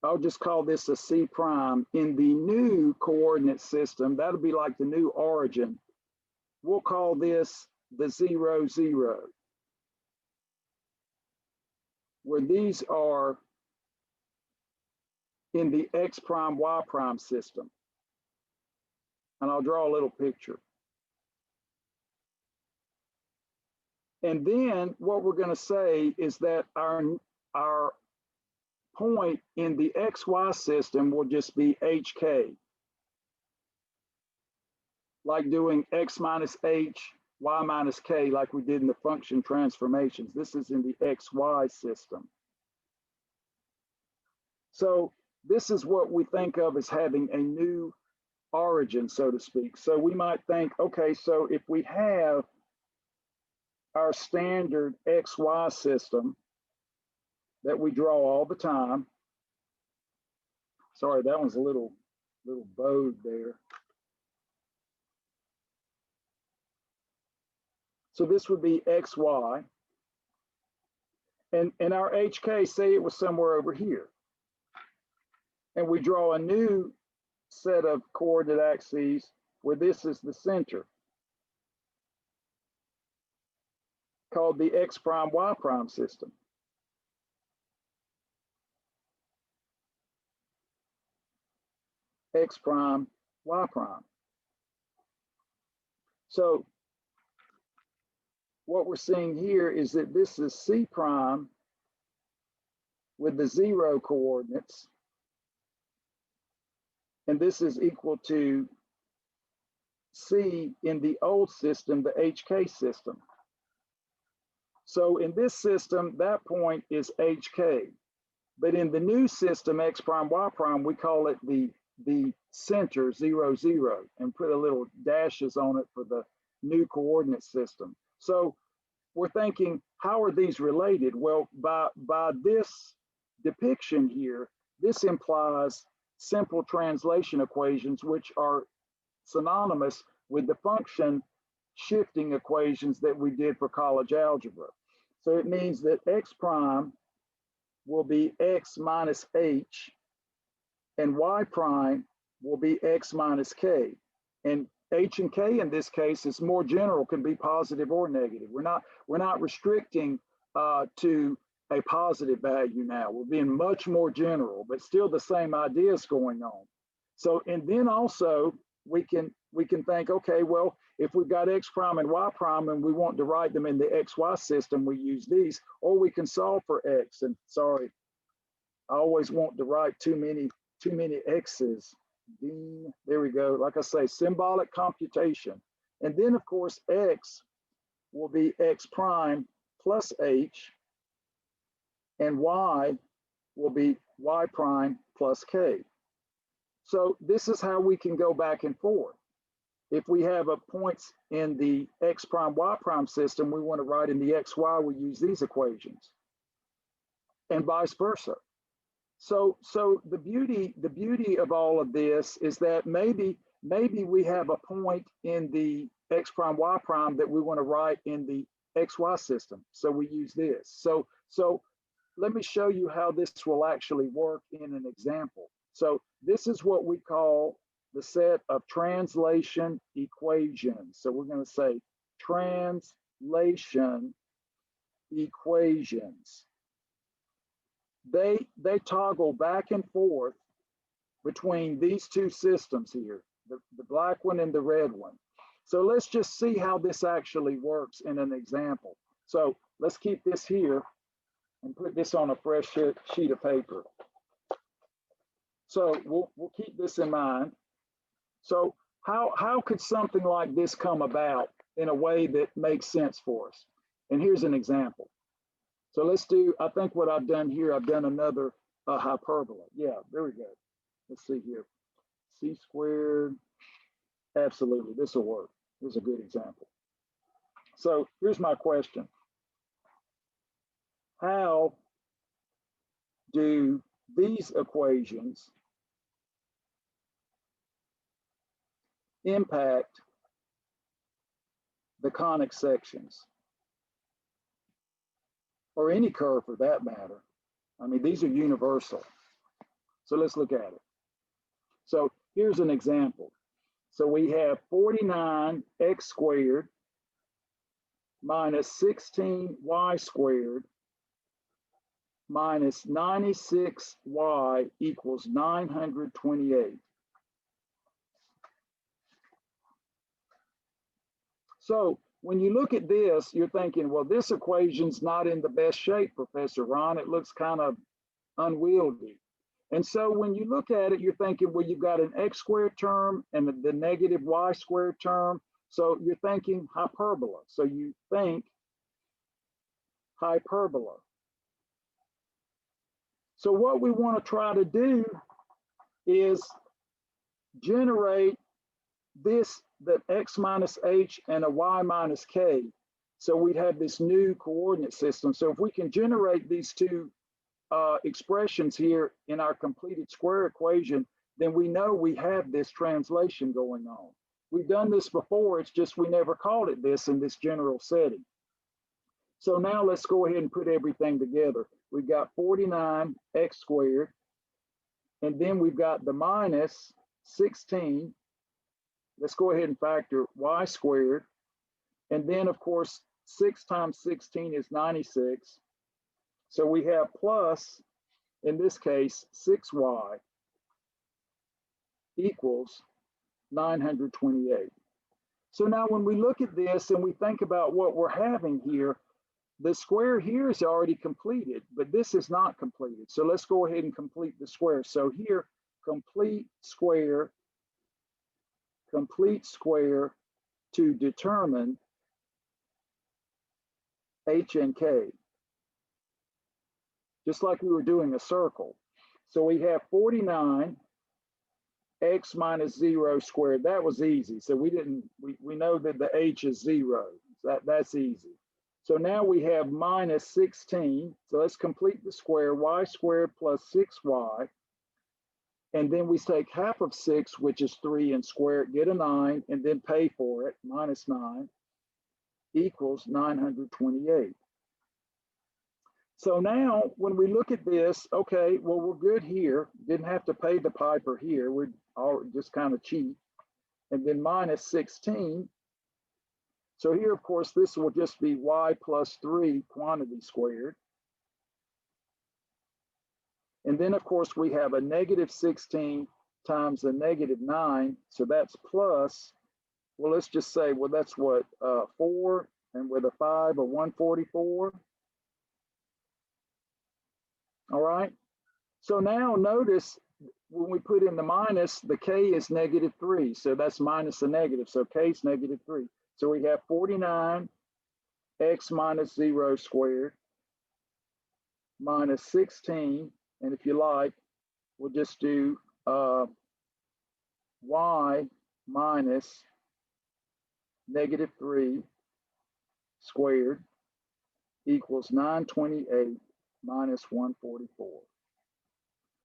I'll just call this a C prime, in the new coordinate system, that'll be like the new origin. We'll call this the 0, 0, where these are in the X prime, Y prime system. And I'll draw a little picture. And then what we're going to say is that our point in the XY system will just be HK, like doing X minus H, Y minus K, like we did in the function transformations. This is in the XY system. So this is what we think of as having a new origin, so to speak. So we might think, okay, so if we have our standard XY system that we draw all the time. Sorry, that one's a little bowed there. So this would be XY. And our HK, say it was somewhere over here. And we draw a new set of coordinate axes where this is the center, called the X prime, Y prime system. X prime, Y prime. So what we're seeing here is that this is C prime with the 0 coordinates. And this is equal to C in the old system, the HK system. So in this system, that point is HK. But in the new system, X prime, Y prime, we call it the center, 0, 0, and put a little dashes on it for the new coordinate system. So we're thinking, how are these related? Well, by this depiction here, this implies simple translation equations, which are synonymous with the function shifting equations that we did for college algebra. So it means that X prime will be X minus H, and Y prime will be X minus K. And H and K in this case is more general, can be positive or negative. We're not restricting to a positive value now. We're being much more general, but still the same ideas going on. So, and then also we can think, okay, well, if we've got X prime and Y prime and we want to write them in the XY system, we use these, or we can solve for X. And sorry, I always want to write too many X's. There we go. Like I say, symbolic computation. And then of course, X will be X prime plus H, and Y will be Y prime plus K. So this is how we can go back and forth. If we have a points in the X prime, Y prime system, we want to write in the XY, we use these equations, and vice versa. So the beauty of all of this is that maybe we have a point in the X prime, Y prime that we want to write in the XY system. So we use this. So let me show you how this will actually work in an example. So this is what we call the set of translation equations. So we're going to say translation equations. They toggle back and forth between these two systems here, the black one and the red one. So let's just see how this actually works in an example. So let's keep this here and put this on a fresh sheet of paper. So we'll keep this in mind. So how could something like this come about in a way that makes sense for us? And here's an example. So let's do, I think what I've done here, I've done another hyperbola. Yeah, very good. Let's see here. C squared, absolutely, this will work. Here's a good example. So here's my question. How do these equations impact the conic sections, or any curve for that matter? I mean, these are universal. So let's look at it. So here's an example. So we have 49x squared minus 16y squared minus 96y equals 928. So when you look at this, you're thinking, well, this equation's not in the best shape, Professor Ron. It looks kind of unwieldy. And so when you look at it, you're thinking, well, you've got an x squared term and the negative y squared term. So you're thinking hyperbola. So you think hyperbola. So what we want to try to do is generate this, the x minus h and a y minus k. So we'd have this new coordinate system. So if we can generate these two expressions here in our completed square equation, then we know we have this translation going on. We've done this before, it's just we never called it this in this general setting. So now let's go ahead and put everything together. We've got 49x squared, and then we've got the minus 16. Let's go ahead and factor y squared. And then, of course, 6 times 16 is 96. So we have plus, in this case, 6y equals 928. So now when we look at this and we think about what we're having here, the square here is already completed, but this is not completed. So let's go ahead and complete the square. So here, complete square to determine h and k, just like we were doing a circle. So we have 49 x minus 0 squared. That was easy. So we know that the h is 0. That's easy. So now we have minus 16. So let's complete the square. Y squared plus 6y. And then we take half of 6, which is 3, and square it, get a 9, and then pay for it, minus 9, equals 928. So now when we look at this, okay, well, we're good here. Didn't have to pay the piper here. We're all just kind of cheap. And then minus 16. So here, of course, this will just be y plus 3 quantity squared. And then, of course, we have a negative 16 times a negative 9. So that's plus, well, let's just say, well, that's what, 4, and with a 5, a 144. All right. So now notice when we put in the minus, the k is negative 3. So that's minus a negative. So k is negative 3. So we have 49 x minus 0 squared minus 16. And if you like, we'll just do y minus negative 3 squared equals 928 minus 144.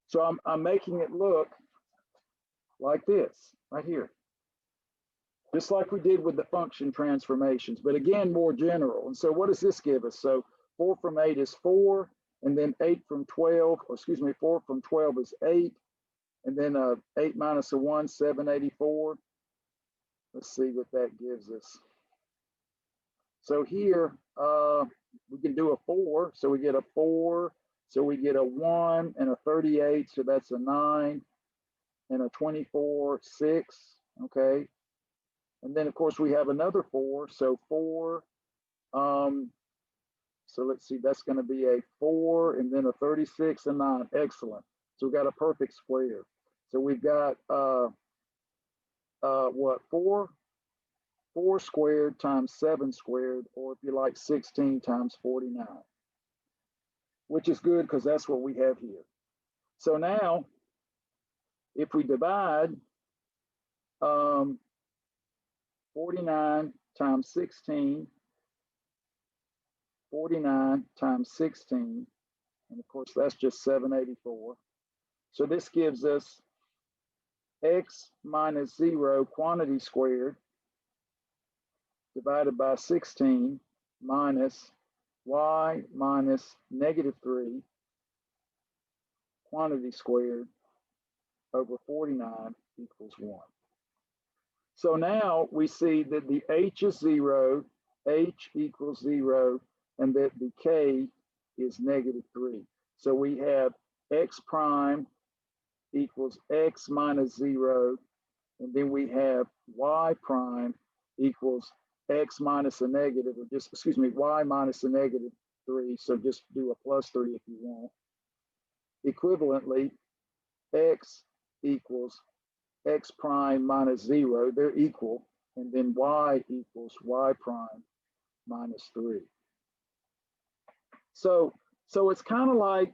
So I'm making it look like this right here, just like we did with the function transformations, but again, more general. And so what does this give us? So 4 from 8 is 4, and then 8 from 12, or excuse me, 4 from 12 is 8, and then 8 minus a 1, 784. Let's see what that gives us. So here, we can do a 4, so we get a 4, so we get a 1 and a 38, so that's a 9, and a 24, 6, okay? And then, of course, we have another 4, so 4, so let's see, that's going to be a 4, and then a 36, and 9. Excellent. So we've got a perfect square. So we've got what, 4 squared times 7 squared, or if you like, 16 times 49, which is good because that's what we have here. So now, if we divide 49 times 16, 49 times 16, and of course that's just 784. So this gives us x minus 0 quantity squared divided by 16 minus y minus negative 3 quantity squared over 49 equals 1. So now we see that the h is 0, h equals 0, and that the k is negative 3. So we have x prime equals x minus 0, and then we have y prime equals x minus a negative, or just, excuse me, y minus a negative 3. So just do a plus 3 if you want. Equivalently, x equals x prime minus 0, they're equal, and then y equals y prime minus 3. So it's kind of like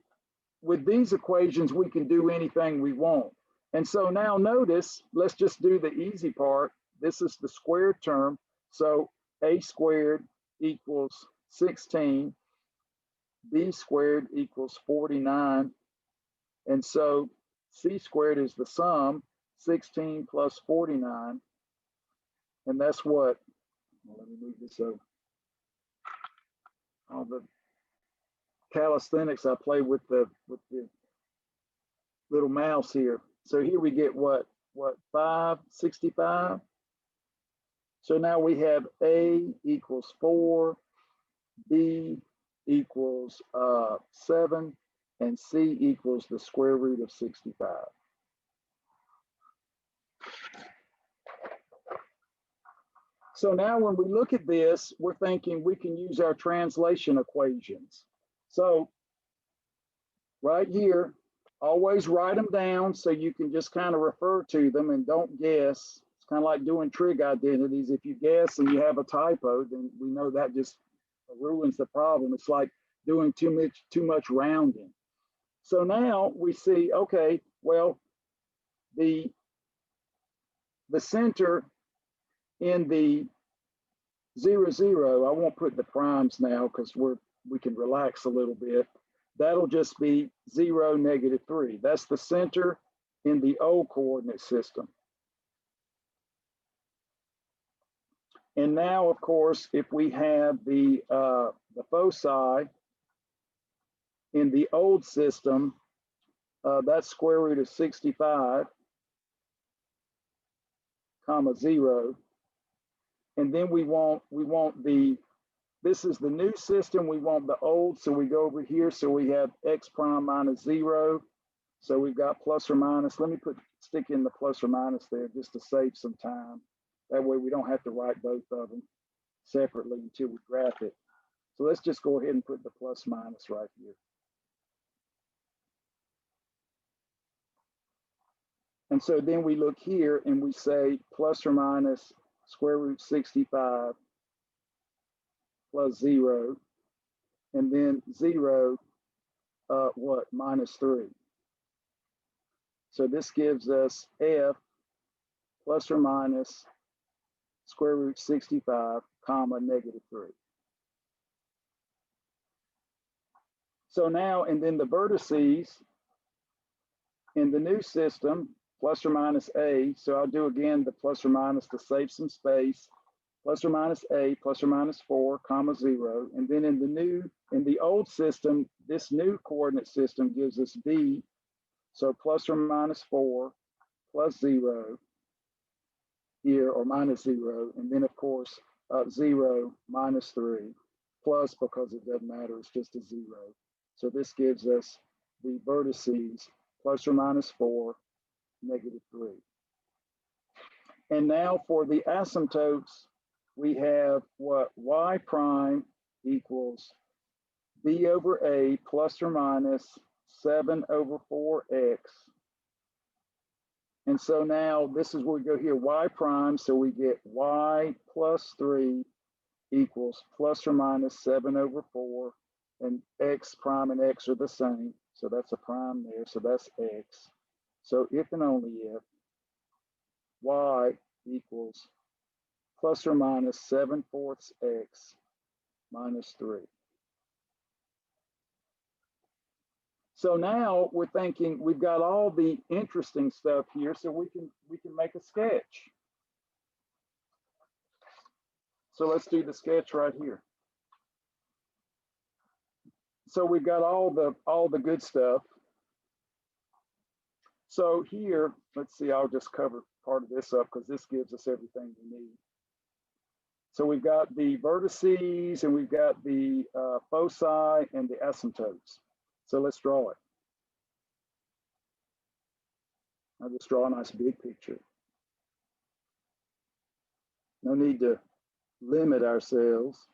with these equations, we can do anything we want. And so now notice, let's just do the easy part. This is the squared term. So a squared equals 16, b squared equals 49. And so c squared is the sum, 16 plus 49. And that's what, well, let me move this over. All the calisthenics I play with the little mouse here. So here we get what 565. So now we have a equals 4, b equals 7, and c equals the square root of 65. So now when we look at this, we're thinking we can use our translation equations. So right here, always write them down so you can just kind of refer to them and don't guess. It's kind of like doing trig identities. If you guess and you have a typo, then we know that just ruins the problem. It's like doing too much rounding. So now we see, okay, well, the center in the 0, 0, I won't put the primes now because we can relax a little bit. That'll just be 0, negative 3. That's the center in the old coordinate system. And now, of course, if we have the foci in the old system, that's square root of 65, comma 0. And then we want this is the new system, we want the old, so we go over here, so we have x prime minus 0. So we've got plus or minus. Let me stick in the plus or minus there just to save some time. That way we don't have to write both of them separately until we graph it. So let's just go ahead and put the plus minus right here. And so then we look here and we say plus or minus square root 65 plus 0, and then 0, minus 3. So this gives us f plus or minus square root 65, comma, negative 3. So now, and then the vertices in the new system, plus or minus a. So I'll do again the plus or minus to save some space. Plus or minus a, plus or minus 4, comma 0. And then in the old system, this new coordinate system gives us b. So plus or minus 4, plus 0 here, or minus 0. And then of course, 0, minus 3, plus, because it doesn't matter, it's just a 0. So this gives us the vertices, plus or minus 4, negative 3. And now for the asymptotes, we have what y prime equals b over a plus or minus 7 over 4x. And so now this is where we go here, y prime, so we get y plus 3 equals plus or minus 7 over 4, and x prime and x are the same, so that's a prime there, so that's x. So if and only if y equals plus or minus 7/4 x minus 3. So now we're thinking we've got all the interesting stuff here, so we can make a sketch. So let's do the sketch right here. So we've got all the good stuff. So here, let's see, I'll just cover part of this up because this gives us everything we need. So we've got the vertices and we've got the foci and the asymptotes. So let's draw it. I'll just draw a nice big picture. No need to limit ourselves.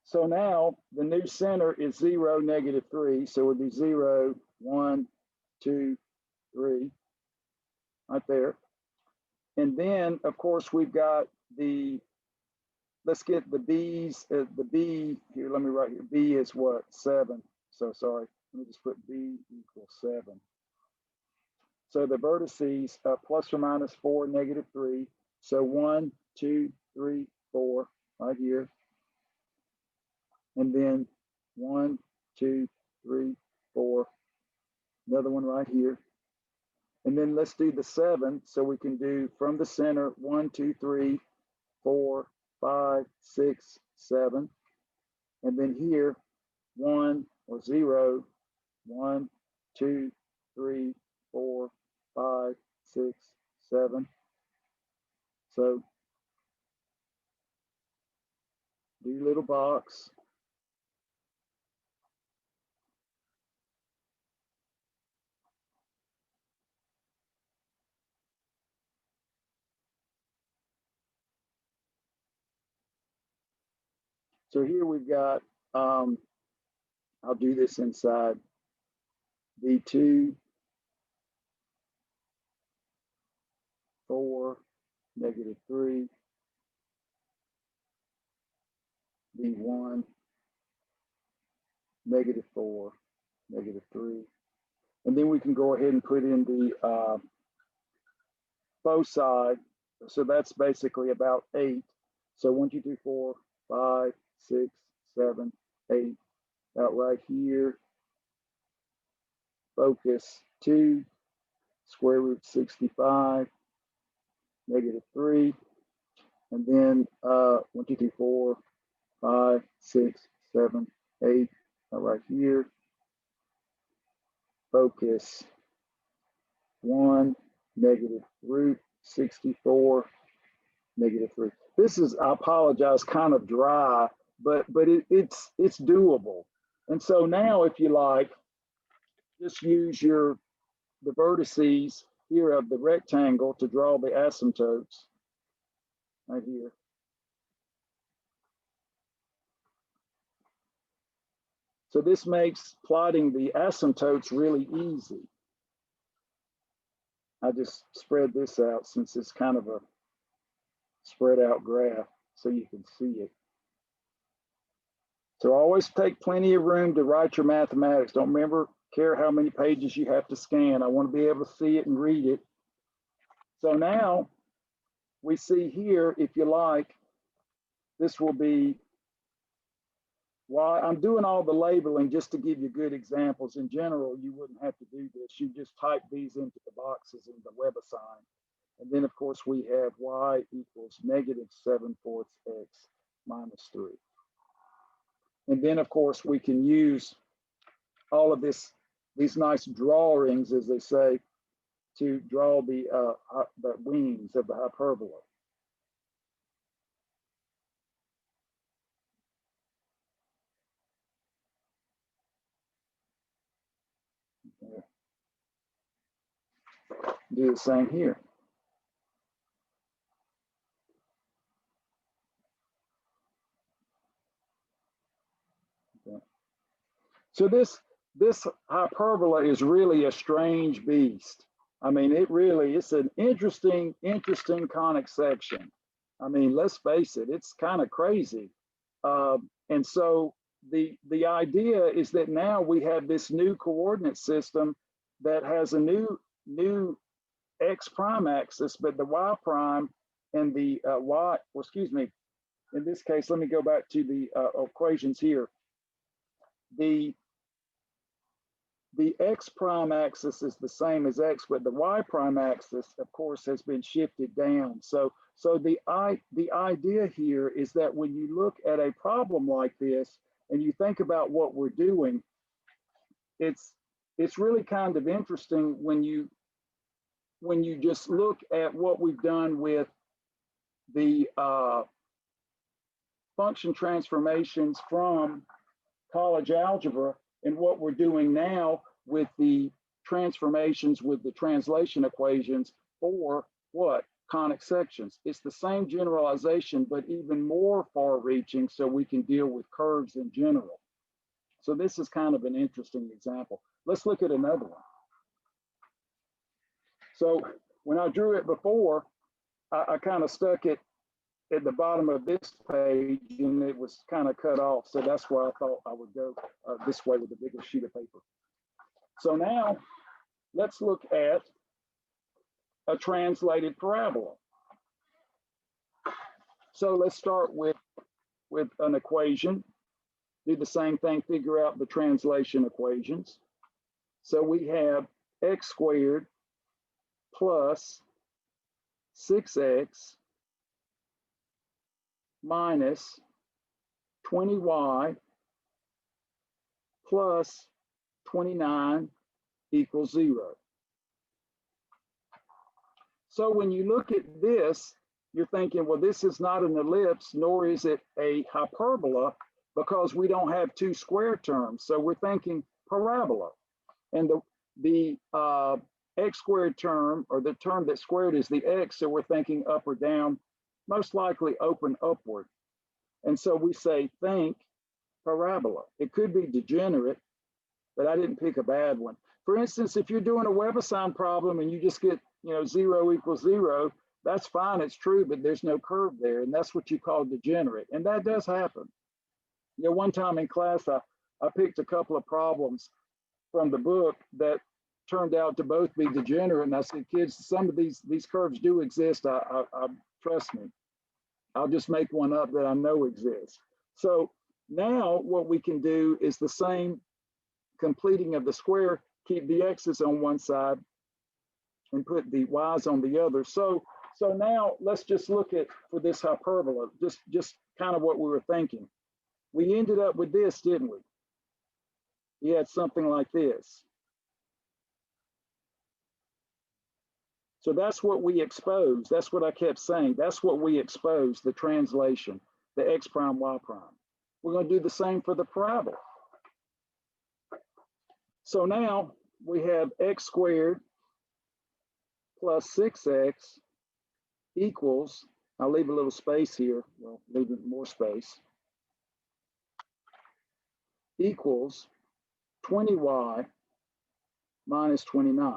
So now the new center is 0, -3. So it would be 0, 1, 2, 3, right there. And then, of course, we've got the, let's get the B's, the B here, let me write here. B is what? 7. So sorry, let me just put B equals 7. So the vertices, plus or minus 4, -3. So 1, 2, 3, 4, right here. And then 1, 2, 3, 4, another one right here. And then let's do the 7. So we can do from the center 1, 2, 3, 4, 5, 6, 7. And then here 1 or 0, 1, 2, 3, 4, 5, 6, 7. So do your little box. So here we've got, I'll do this inside V2, 4, -3, V1, -4, -3. And then we can go ahead and put in the foci. So that's basically about 8. So 1, 2, 3, 4, 5, 6, 7, 8. Out right here. Focus 2, square root 65, -3. And then 1, 2, 3, 4, 5, 6, 7, 8. Out right here. Focus 1, -root 64, -3. This is, I apologize, kind of dry, but it's doable. And so now, if you like, just use the vertices here of the rectangle to draw the asymptotes right here. So this makes plotting the asymptotes really easy. I just spread this out since it's kind of a spread out graph so you can see it. So always take plenty of room to write your mathematics. Don't care how many pages you have to scan. I want to be able to see it and read it. So now we see here, if you like, this will be why I'm doing all the labeling just to give you good examples. In general, you wouldn't have to do this. You just type these into the boxes in the WebAssign. And then of course we have y equals -7/4 x minus 3. And then of course we can use all of these nice drawings, as they say, to draw the wings of the hyperbola. Do the same here. Okay. So this hyperbola is really a strange beast. I mean, it's an interesting conic section. I mean, let's face it, it's kind of crazy. And so the idea is that now we have this new coordinate system that has a new x prime axis, but the y prime and the in this case, let me go back to the equations here. The x prime axis is the same as x, but the y prime axis, of course, has been shifted down. So the idea here is that when you look at a problem like this and you think about what we're doing, it's really kind of interesting when you just look at what we've done with the function transformations from college algebra and what we're doing now with the transformations with the translation equations for what? Conic sections. It's the same generalization, but even more far reaching so we can deal with curves in general. So this is kind of an interesting example. Let's look at another one. So when I drew it before, I kind of stuck it at the bottom of this page and it was kind of cut off. So that's why I thought I would go this way with a bigger sheet of paper. So now let's look at a translated parabola. So let's start with an equation. Do the same thing, figure out the translation equations. So we have x squared plus 6x minus 20y plus 29 equals 0. So when you look at this, you're thinking, well, this is not an ellipse, nor is it a hyperbola, because we don't have two square terms. So we're thinking parabola. And the x squared term, or the term that's squared, is the x, so we're thinking up or down, most likely open upward. And so we say think parabola. It could be degenerate, but I didn't pick a bad one. For instance, if you're doing a WebAssign problem and you just get 0 equals 0, that's fine, it's true, but there's no curve there, and that's what you call degenerate, and that does happen. One time in class, I picked a couple of problems from the book that turned out to both be degenerate, and I said, kids, some of these curves do exist. I trust me. I'll just make one up that I know exists. So now what we can do is the same completing of the square, keep the x's on one side and put the y's on the other. So now let's just look at, for this hyperbola, just kind of what we were thinking. We ended up with this, didn't we? We had something like this. So that's what we exposed. That's what I kept saying. That's what we exposed, the translation, the x prime, y prime. We're going to do the same for the parabola. So now we have x squared plus 6x equals, I'll leave a little space here, well, leave more space, equals 20y minus 29.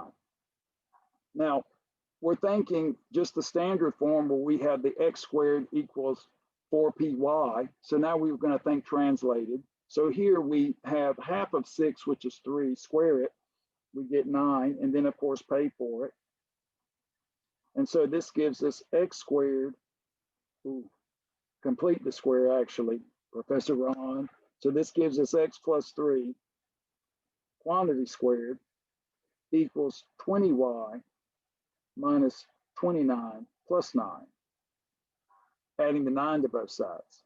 Now, we're thinking just the standard form where we have the x squared equals 4py. So now we're going to think translated. So here we have half of 6, which is 3, square it, we get 9, and then of course pay for it. And so this gives us x squared, complete the square actually, Professor Ron. So this gives us x plus 3, quantity squared, equals 20y minus 29 plus 9, adding the 9 to both sides.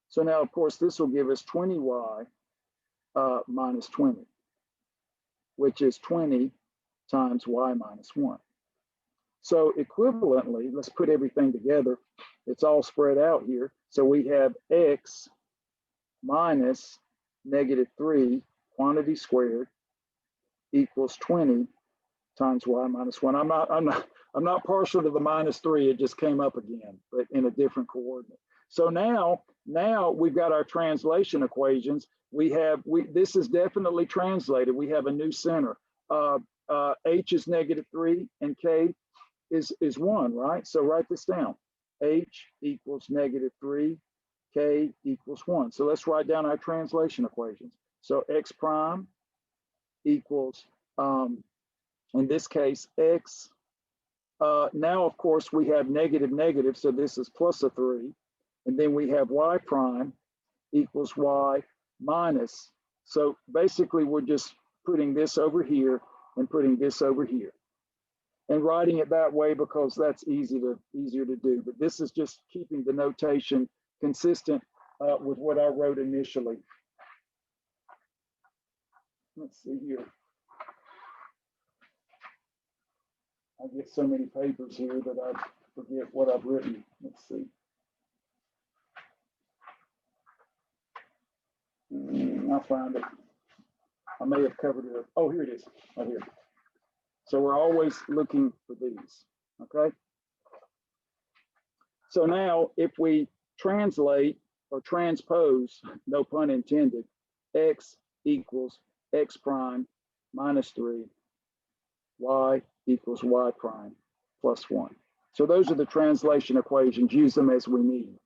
So now, of course, this will give us 20y minus 20, which is 20 times y minus 1. So equivalently, let's put everything together. It's all spread out here. So we have x minus -3 quantity squared equals 20 times y minus 1. I'm not partial to the -3. It just came up again, but in a different coordinate. So now we've got our translation equations. This is definitely translated. We have a new center. H is -3 and K is 1, right? So write this down. H equals -3, K equals 1. So let's write down our translation equations. So x prime equals, in this case, x now, of course, we have negative, negative, so this is plus a 3. And then we have y prime equals y minus. So basically, we're just putting this over here and putting this over here. And writing it that way because that's easier to do. But this is just keeping the notation consistent with what I wrote initially. Let's see here. I get so many papers here that I forget what I've written. Let's see. I'll find it. I may have covered it up. Oh, here it is, right here. So we're always looking for these, okay? So now if we translate or transpose, no pun intended, x equals x prime minus 3, y equals y prime plus 1. So those are the translation equations. Use them as we need.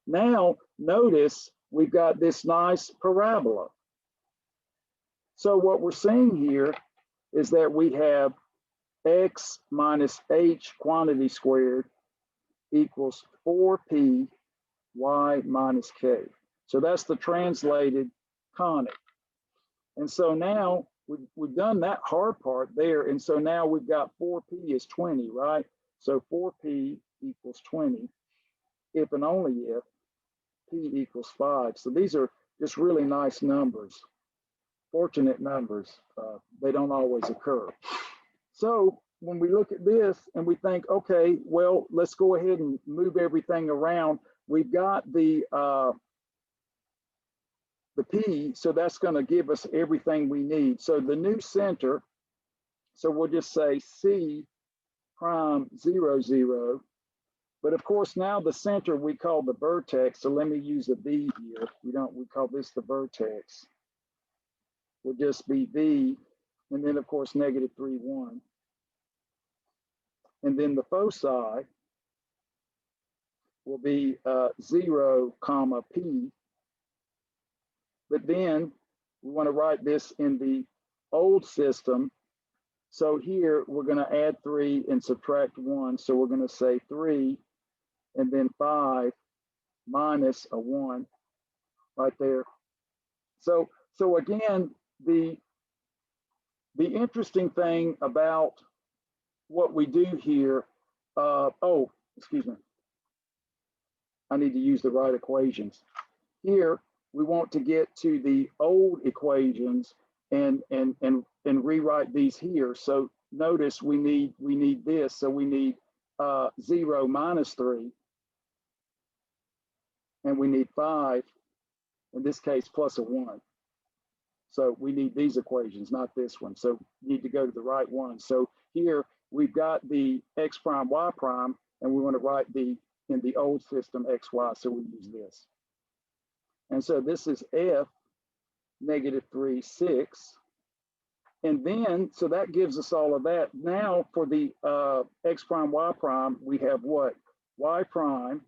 Now, notice we've got this nice parabola. So what we're seeing here is that we have x minus h quantity squared equals 4p y minus k. So that's the translated conic. And so now we've done that hard part there. And so now we've got 4p is 20, right? So 4p equals 20 if and only if p equals 5. So these are just really nice numbers, fortunate numbers. They don't always occur. So when we look at this and we think, okay, well, let's go ahead and move everything around. We've got the P, so that's going to give us everything we need. So the new center, so we'll just say C prime 0, 0. But of course, now the center we call the vertex. So let me use a V here. We call this the vertex. Will just be V, and then of course negative 3, 1. And then the foci will be 0, comma P. But then we want to write this in the old system. So here we're going to add 3 and subtract 1. So we're going to say 3 and then 5 minus a 1 right there. So again, the interesting thing about what we do here, oh, excuse me. I need to use the right equations. Here, we want to get to the old equations and rewrite these here. So notice we need this. So we need 0 minus 3, and we need 5, in this case plus a 1. So we need these equations, not this one. So you need to go to the right one. So here we've got the x prime, y prime, and we want to write in the old system x, y. So we use this. And so this is f negative 3, 6. And then, so that gives us all of that. Now for the x prime, y prime, we have what? Y prime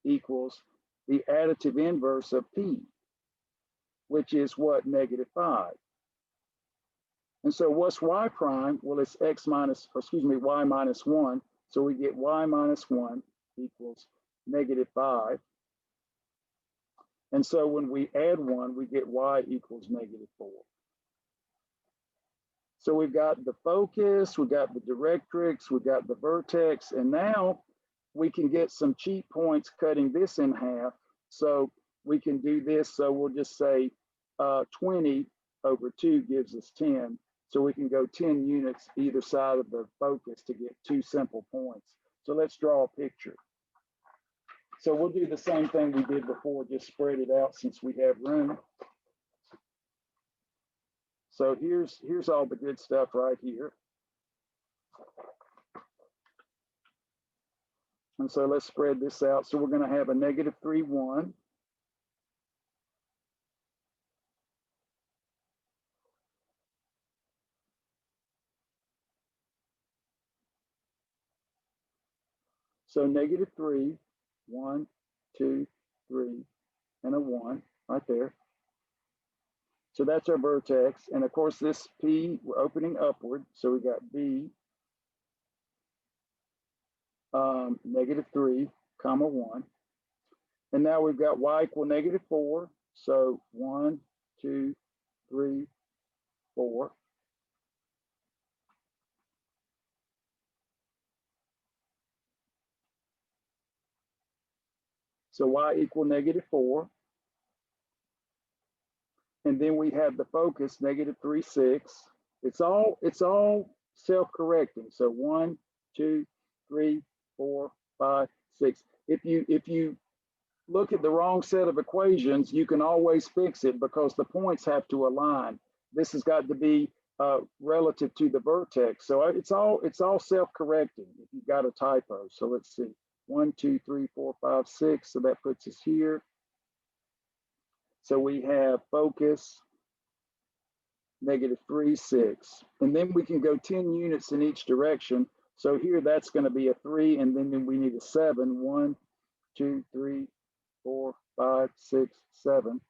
equals the additive inverse of p, which is what? Negative 5. And so what's y prime? Well, it's y minus 1. So we get y minus 1 equals negative 5. And so when we add 1, we get y equals negative 4. So we've got the focus, we've got the directrix, we've got the vertex, and now we can get some cheat points cutting this in half. So we can do this. So we'll just say 20 over 2 gives us 10. So we can go 10 units either side of the focus to get 2 simple points. So let's draw a picture. So we'll do the same thing we did before, just spread it out since we have room. So here's all the good stuff right here. And so let's spread this out. So we're going to have a negative 3, 1. So negative 3, 1, 2, 3, and a 1 right there. So that's our vertex. And of course, this P, we're opening upward. So we got B, -3, comma 1. And now we've got y equal -4. So 1, 2, 3, 4. So y equal -4. And then we have the focus -3, 6. It's all self-correcting. So 1, 2, 3, 4, 5, 6. If you look at the wrong set of equations, you can always fix it because the points have to align. This has got to be relative to the vertex. So it's all self-correcting if you've got a typo. So let's see, 1, 2, 3, 4, 5, 6. So that puts us here. So we have focus -3, 6. And then we can go 10 units in each direction. So here that's going to be a 3, and then we need a 7. 1, 2, 3, 4, 5, 6, 7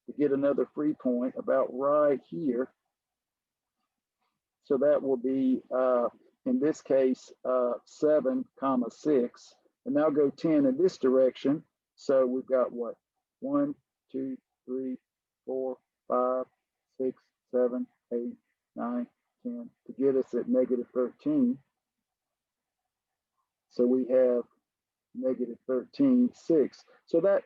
to get another free point about right here. So that will be, in this case, 7, comma 6. And now go 10 in this direction. So we've got what? 1, 2, 3, 4, 5, 6, 7, 8, 9, 10 to get us at -13. So we have -13, 6. So that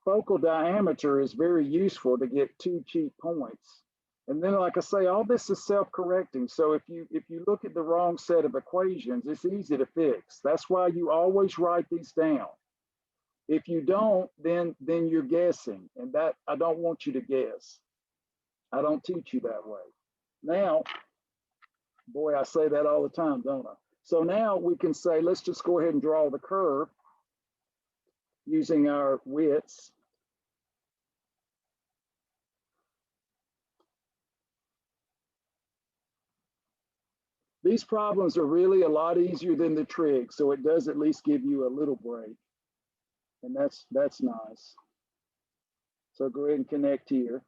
focal diameter is very useful to get 2 cheap points. And then, like I say, all this is self-correcting. So if you look at the wrong set of equations, it's easy to fix. That's why you always write these down. If you don't, then you're guessing, and that I don't want you to guess. I don't teach you that way. Now, boy, I say that all the time, don't I? So now we can say, let's just go ahead and draw the curve using our widths. These problems are really a lot easier than the trig, so it does at least give you a little break. And that's nice. So go ahead and connect here.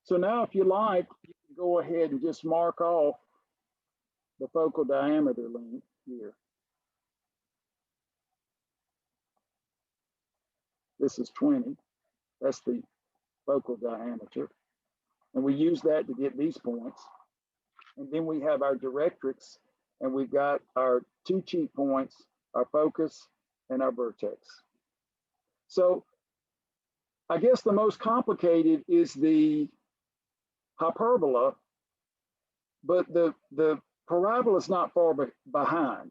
So now if you like, you can go ahead and just mark off the focal diameter length here. This is 20. That's the focal diameter. And we use that to get these points. And then we have our directrix, and we've got our 2 cheat points, our focus, and our vertex. So I guess the most complicated is the hyperbola, but the parabola is not far behind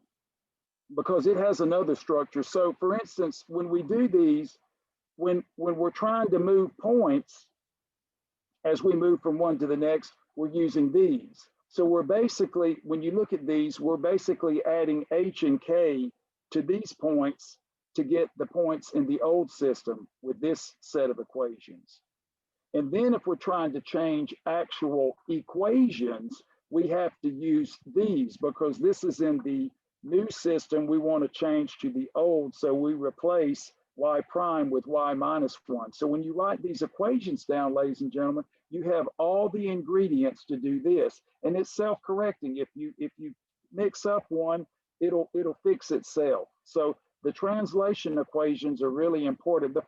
because it has another structure. So for instance, when we do these, when we're trying to move points, as we move from one to the next, we're using these. So we're basically, when you look at these, we're basically adding H and K to these points to get the points in the old system with this set of equations. And then if we're trying to change actual equations, we have to use these because this is in the new system. We want to change to the old, so we replace y prime with y minus 1. So when you write these equations down, ladies and gentlemen, you have all the ingredients to do this, and it's self-correcting. If you mix up one, it'll fix itself. So the translation equations are really important. The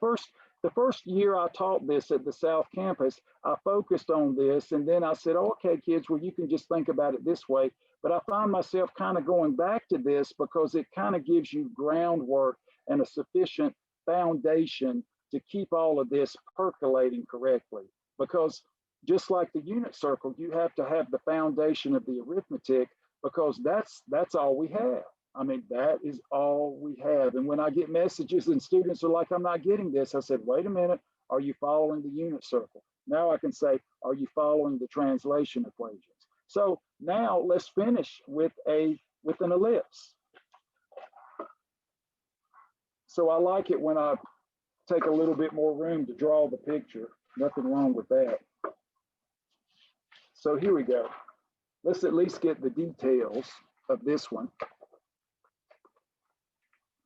first year I taught this at the South Campus, I focused on this, and then I said, oh, okay, kids, well, you can just think about it this way. But I find myself kind of going back to this because it kind of gives you groundwork and a sufficient foundation to keep all of this percolating correctly. Because just like the unit circle, you have to have the foundation of the arithmetic because that's all we have. I mean, that is all we have. And when I get messages and students are like, I'm not getting this, I said, wait a minute, are you following the unit circle? Now I can say, are you following the translation equations? So now let's finish with an ellipse. So I like it when I take a little bit more room to draw the picture. Nothing wrong with that. So here we go. Let's at least get the details of this one.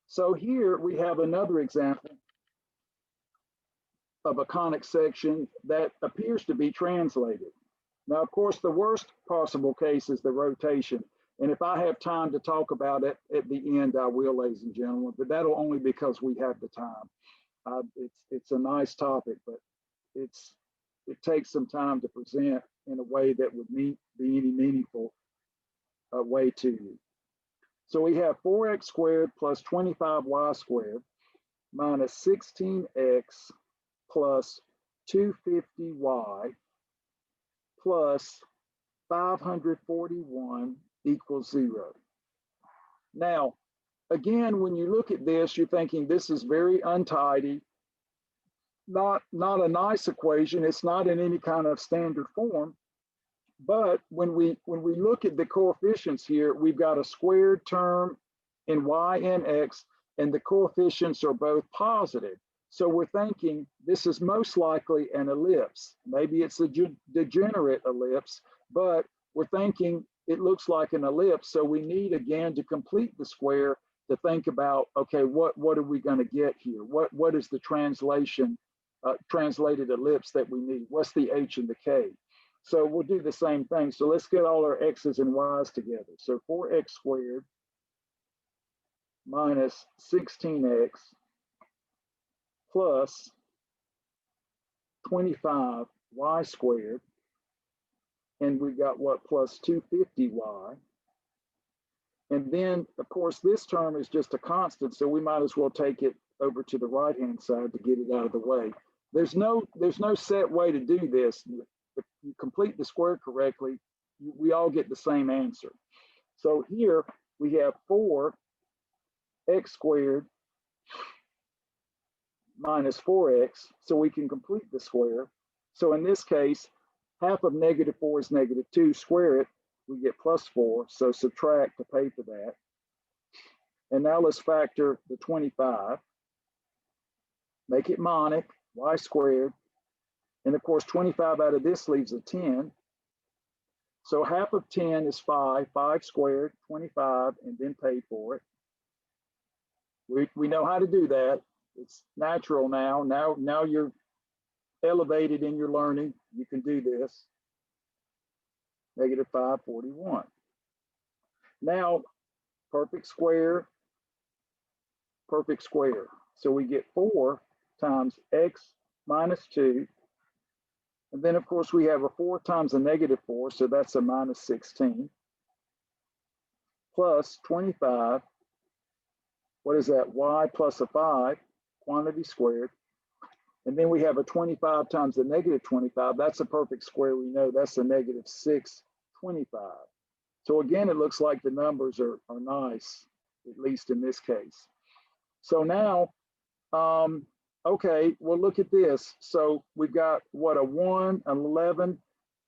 So here we have another example of a conic section that appears to be translated. Now, of course, the worst possible case is the rotation. And if I have time to talk about it at the end, I will, ladies and gentlemen, but that'll only because we have the time. It's a nice topic, but it takes some time to present in a way that would be any meaningful way to you. So we have 4x squared plus 25y squared minus 16x plus 250y plus 541 equals 0. Now, again, when you look at this, you're thinking this is very untidy, not a nice equation. It's not in any kind of standard form. But when we look at the coefficients here, we've got a squared term in y and x, and the coefficients are both positive. So we're thinking this is most likely an ellipse. Maybe it's a degenerate ellipse, but we're thinking it looks like an ellipse. So we need, again, to complete the square to think about, okay, what are we going to get here? What is the translated ellipse that we need? What's the h and the k? So we'll do the same thing. So let's get all our x's and y's together. So 4x squared minus 16x plus 25y squared. And we got what, plus 250y. And then, of course, this term is just a constant, so we might as well take it over to the right-hand side to get it out of the way. There's no set way to do this. If you complete the square correctly, we all get the same answer. So here we have 4x squared minus 4x, so we can complete the square. So in this case, half of -4 is -2, square it, we get +4, so subtract to pay for that. And now let's factor the 25, make it monic, y squared, and of course 25 out of this leaves a 10. So half of 10 is 5, 5 squared, 25, and then pay for it. We know how to do that. It's natural now. Now you're elevated in your learning. You can do this. -541. Now, perfect square. So we get 4 times x minus 2. And then, of course, we have a 4 times a -4, so that's a -16. Plus 25. What is that? Y plus a 5, quantity squared. And then we have a 25 times a -25. That's a perfect square. We know that's a -625. So again, it looks like the numbers are nice, at least in this case. So now, okay, well, look at this. So we've got what, a 1, an 11,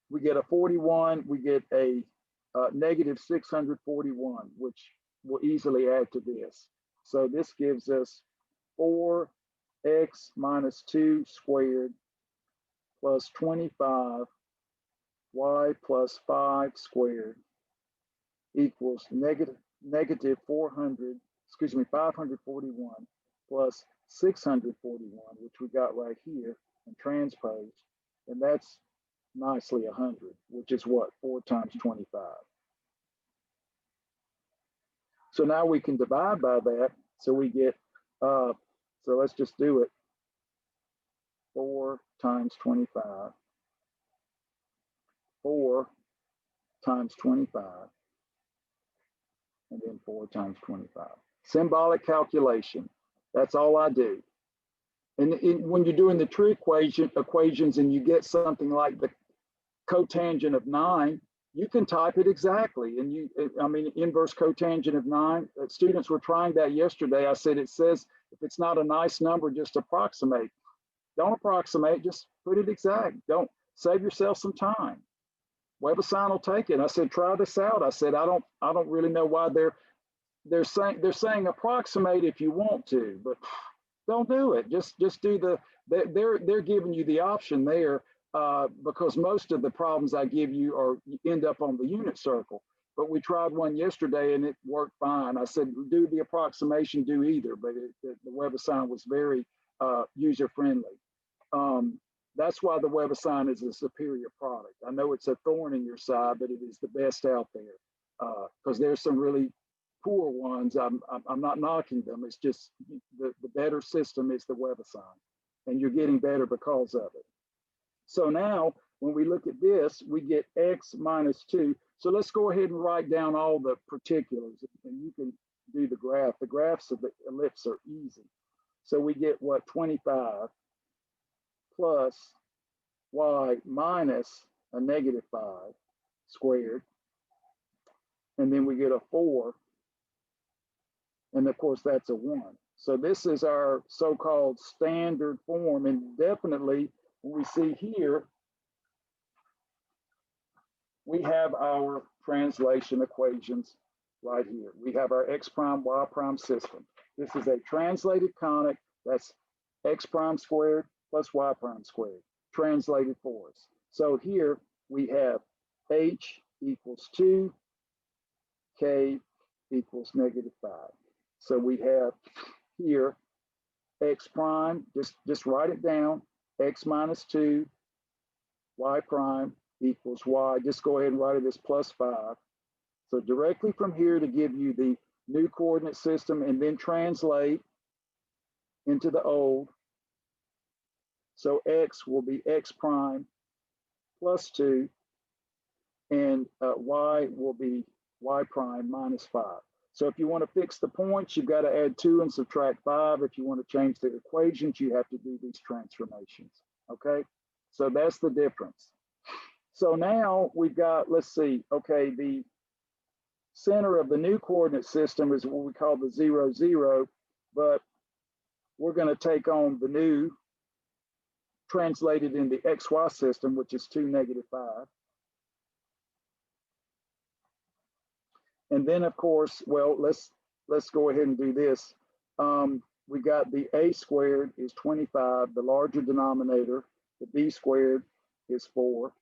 we get a 41, we get a -641, which will easily add to this. So this gives us 4x minus 2 squared plus 25 y plus 5 squared equals -541 plus 641, which we got right here, and transpose, and that's nicely 100, which is what, 4 times 25. So now we can divide by that, so we get, so let's just do it. 4 times 25, 4 times 25, and then 4 times 25. Symbolic calculation. That's all I do. And when you're doing the tree equations and you get something like the cotangent of 9, you can type it exactly. And inverse cotangent of 9, students were trying that yesterday. I said, it says, if it's not a nice number, just approximate. Don't approximate, just put it exact. Don't save yourself some time. WebAssign will take it. I said, try this out. I said, I don't really know why they're saying approximate if you want to, but don't do it. Just do they're giving you the option there, because most of the problems I give you end up on the unit circle. But we tried one yesterday and it worked fine. I said, do the approximation, do either, but the WebAssign was very user friendly. that's why the WebAssign is a superior product. I know it's a thorn in your side, but it is the best out there, because there's some really poor ones. I'm not knocking them. It's just the better system is the WebAssign, and you're getting better because of it. So now when we look at this, we get x minus 2. So let's go ahead and write down all the particulars, and you can do the graph. The graphs of the ellipse are easy. So we get what, 25 plus y minus a negative 5 squared. And then we get a 4. And of course, that's a 1. So this is our so-called standard form. And definitely, when we see here, we have our translation equations right here. We have our x prime, y prime system. This is a translated conic. That's x prime squared plus y prime squared, translated for us. So here we have h equals 2, k equals negative 5. So we have here x prime, just write it down, x minus 2, y prime equals y. Just go ahead and write it as plus 5. So directly from here to give you the new coordinate system and then translate into the old. So x will be x prime plus 2, and y will be y prime minus 5. So if you want to fix the points, you've got to add 2 and subtract 5. If you want to change the equations, you have to do these transformations, okay? So that's the difference. So now we've got, let's see, okay, the center of the new coordinate system is what we call the 0, 0, but we're going to take on the new translated in the XY system, which is 2, negative 5. And then of course, well, let's go ahead and do this. We got the a squared is 25, the larger denominator, the b squared is 4.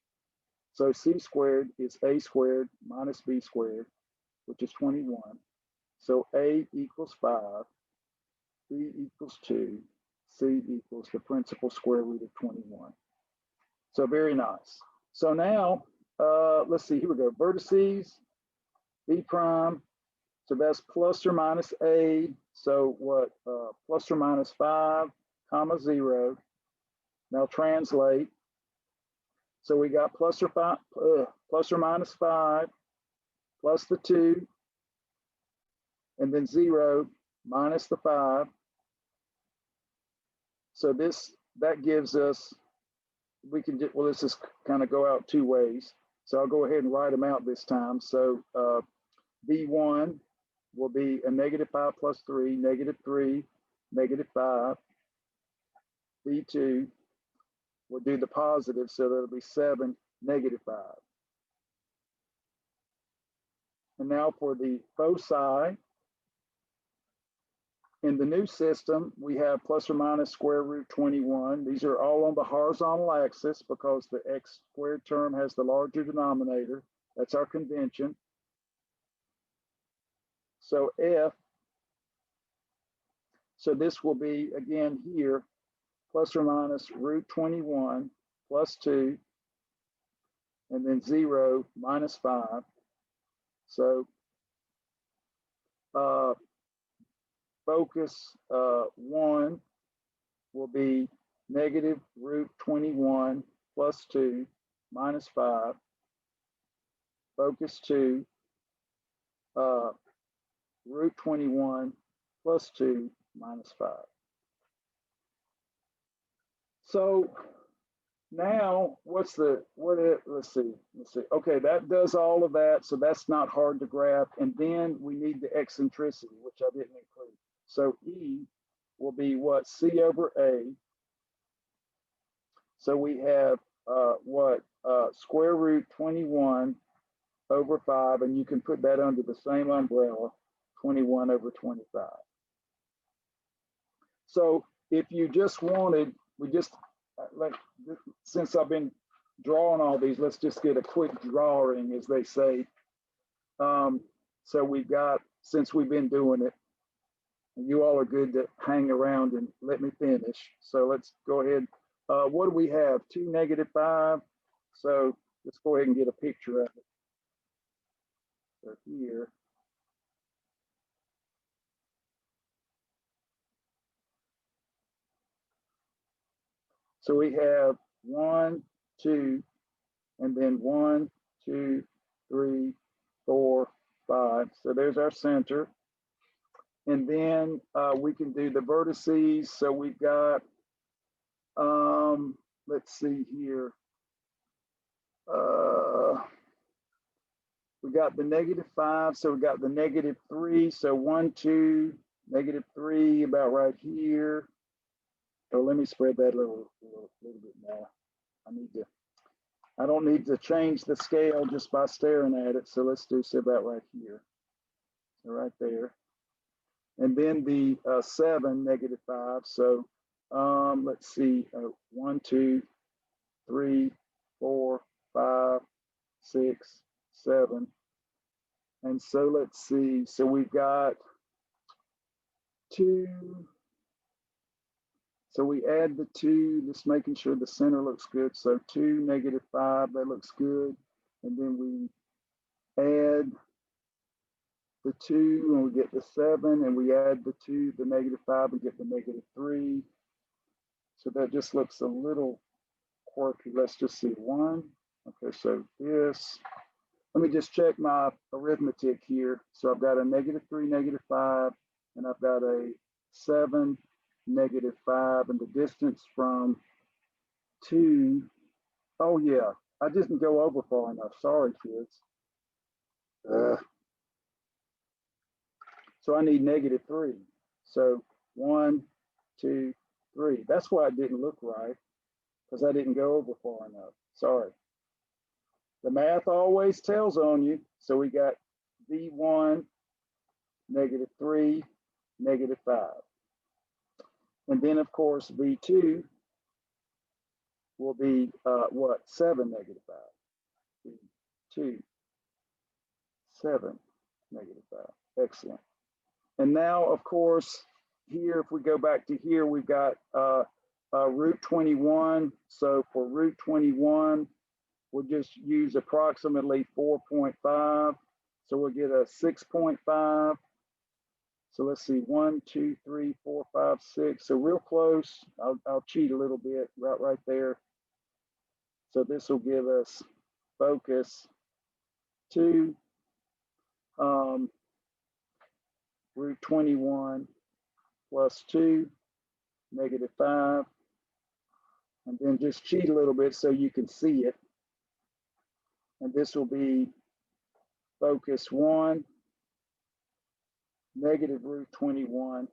So c squared is a squared minus b squared, which is 21. So a equals 5, b equals 2, c equals the principal square root of 21. So very nice. So now, let's see, here we go. Vertices, b prime, so that's plus or minus a. So what, plus or minus 5, comma 0. Now translate. So we got plus or minus 5, plus the 2, and then 0 minus the 5. So that gives us, we can do, well, let's just kind of go out 2 ways. So I'll go ahead and write them out this time. So B1 will be a negative 5 plus 3, negative 3, negative 5. B2 will do the positive, so that'll be 7, negative 5. And now for the foci, in the new system, we have plus or minus square root 21. These are all on the horizontal axis because the x squared term has the larger denominator. That's our convention. So F, so this will be, again here, plus or minus root 21 plus 2, and then 0 minus 5. So focus 1 will be negative root 21 plus 2 minus 5. Focus 2, root 21 plus 2 minus 5. So now let's see. Okay, that does all of that. So that's not hard to graph. And then we need the eccentricity, which I didn't include. So E will be what? C over A. So we have square root 21 over 5, and you can put that under the same umbrella, 21 over 25. So if you just wanted, since I've been drawing all these, let's just get a quick drawing, as they say. So we've got, since we've been doing it, and you all are good to hang around and let me finish. So let's go ahead. what do we have? 2, -5. So let's go ahead and get a picture of it. So here. So we have 1, 2, and then 1, 2, 3, 4, 5. So there's our center. And then we can do the vertices. So we've got, let's see here. We got the -5, so we got the -3. So 1, 2, -3, about right here. So let me spread that a little bit more. I don't need to change the scale just by staring at it. So let's do so about right here. So right there. And then the 7, -5. So let's see, 1, 2, 3, 4, 5, 6, 7. And so let's see, so we've got 2. So we add the 2, just making sure the center looks good. So 2, -5, that looks good. And then we add the 2 and we get the 7, and we add the 2, the -5, we get the -3. So that just looks a little quirky. Let's just see 1. Okay, so this, let me just check my arithmetic here. So I've got a -3, -5, and I've got a 7, -5, and the distance from 2. Oh yeah, I didn't go over far enough. Sorry, kids. So I need -3. So 1, 2, 3. That's why it didn't look right, because I didn't go over far enough. Sorry. The math always tells on you. So we got V1, -3, -5. And then of course, V2 will be what? 7, -5. V2, 7, -5. Excellent. And now, of course, here, if we go back to here, we've got root 21. So for root 21, we'll just use approximately 4.5. So we'll get a 6.5. So let's see, 1, 2, 3, 4, 5, 6. So real close. I'll cheat a little bit right there. So this will give us focus 2. Root 21 plus 2, -5. And then just cheat a little bit so you can see it. And this will be focus 1, -root 21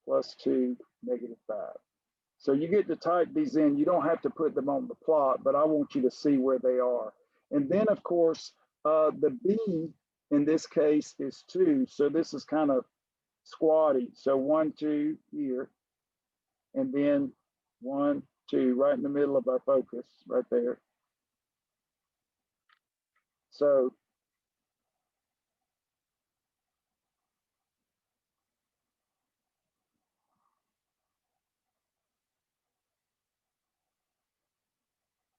plus 2, -5. So you get to type these in. You don't have to put them on the plot, but I want you to see where they are. And then of course, the B in this case is 2. So this is kind of squatty. So 1, 2 here, and then 1, 2 right in the middle of our focus right there. So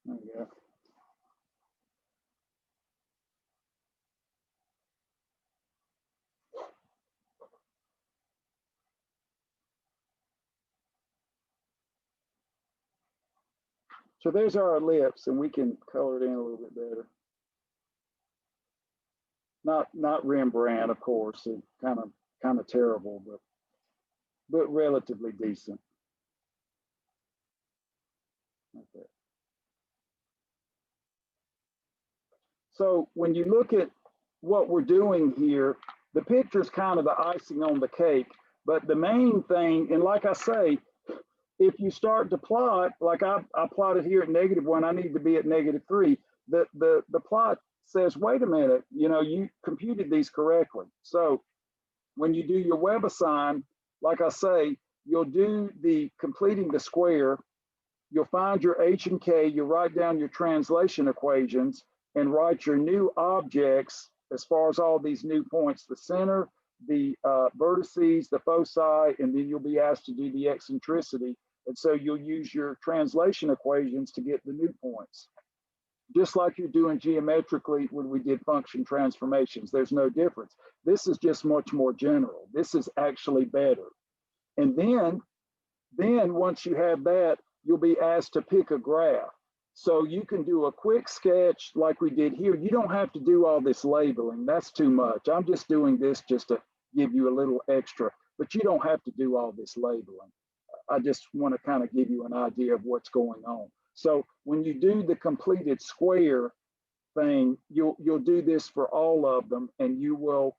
there you go. So there's our ellipse, and we can color it in a little bit better. Not Rembrandt, of course. It's kind of terrible, but relatively decent. Okay. So when you look at what we're doing here, the picture is kind of the icing on the cake. But the main thing, and like I say, if you start to plot, like I plotted here at -1, I need to be at -3. The plot says, wait a minute, you computed these correctly. So when you do your WebAssign, like I say, you'll do the completing the square, you'll find your H and K, you write down your translation equations and write your new objects as far as all these new points, the center, the vertices, the foci, and then you'll be asked to do the eccentricity And so you'll use your translation equations to get the new points. Just like you're doing geometrically when we did function transformations, there's no difference. This is just much more general. This is actually better. And then once you have that, you'll be asked to pick a graph. So you can do a quick sketch like we did here. You don't have to do all this labeling. That's too much. I'm just doing this just to give you a little extra, but you don't have to do all this labeling. I just want to kind of give you an idea of what's going on. So when you do the completed square thing, you'll do this for all of them, and you will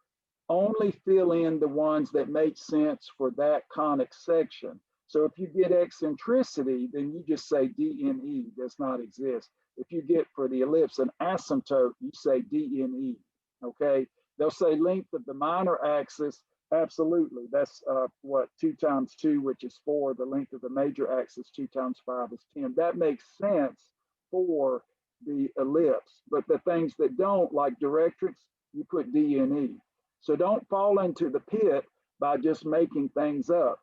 only fill in the ones that make sense for that conic section. So if you get eccentricity, then you just say DNE does not exist. If you get for the ellipse an asymptote, you say DNE, okay? They'll say length of the minor axis. Absolutely, that's what 2 times 2, which is 4. The length of the major axis, 2 times 5 is 10. That makes sense for the ellipse, but the things that don't, like directrix, you put DNE. So don't fall into the pit by just making things up.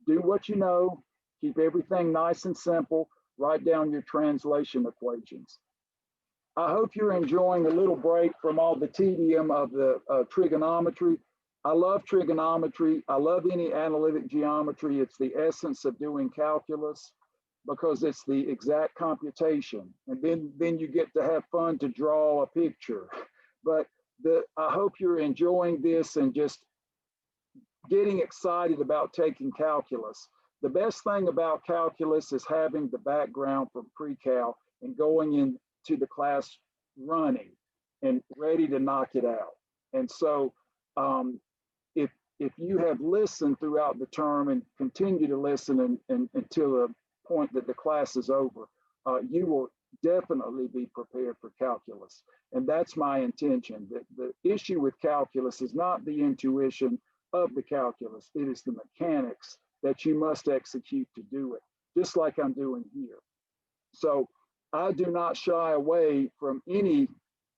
Do what you know, keep everything nice and simple, write down your translation equations. I hope you're enjoying a little break from all the tedium of the trigonometry. I love trigonometry. I love any analytic geometry. It's the essence of doing calculus because it's the exact computation. And then you get to have fun to draw a picture. But I hope you're enjoying this and just getting excited about taking calculus. The best thing about calculus is having the background from pre-cal and going into the class running and ready to knock it out. And so if you have listened throughout the term and continue to listen until the point that the class is over, you will definitely be prepared for calculus. And that's my intention. The issue with calculus is not the intuition of the calculus, it is the mechanics that you must execute to do it, just like I'm doing here. So I do not shy away from any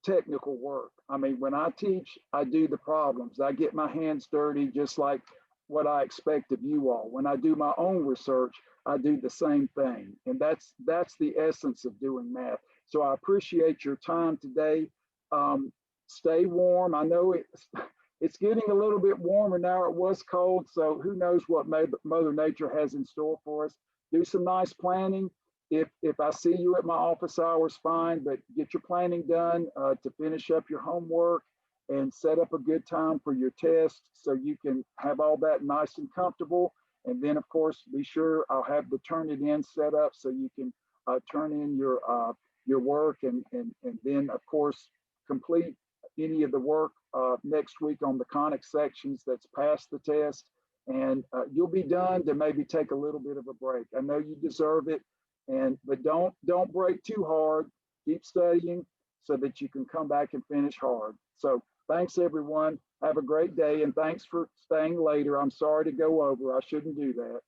technical work. I mean, when I teach, I do the problems. I get my hands dirty just like what I expect of you all. When I do my own research, I do the same thing. And that's the essence of doing math. So I appreciate your time today. Stay warm. I know it's getting a little bit warmer now. It was cold, so who knows what Mother Nature has in store for us. Do some nice planning. If I see you at my office hours, fine, but get your planning done to finish up your homework and set up a good time for your test so you can have all that nice and comfortable. And then, of course, be sure I'll have the Turnitin set up so you can turn in your work and then, of course, complete any of the work next week on the conic sections that's passed the test. And you'll be done to maybe take a little bit of a break. I know you deserve it. But don't break too hard. Keep studying so that you can come back and finish hard. So thanks everyone. Have a great day and thanks for staying later. I'm sorry to go over. I shouldn't do that.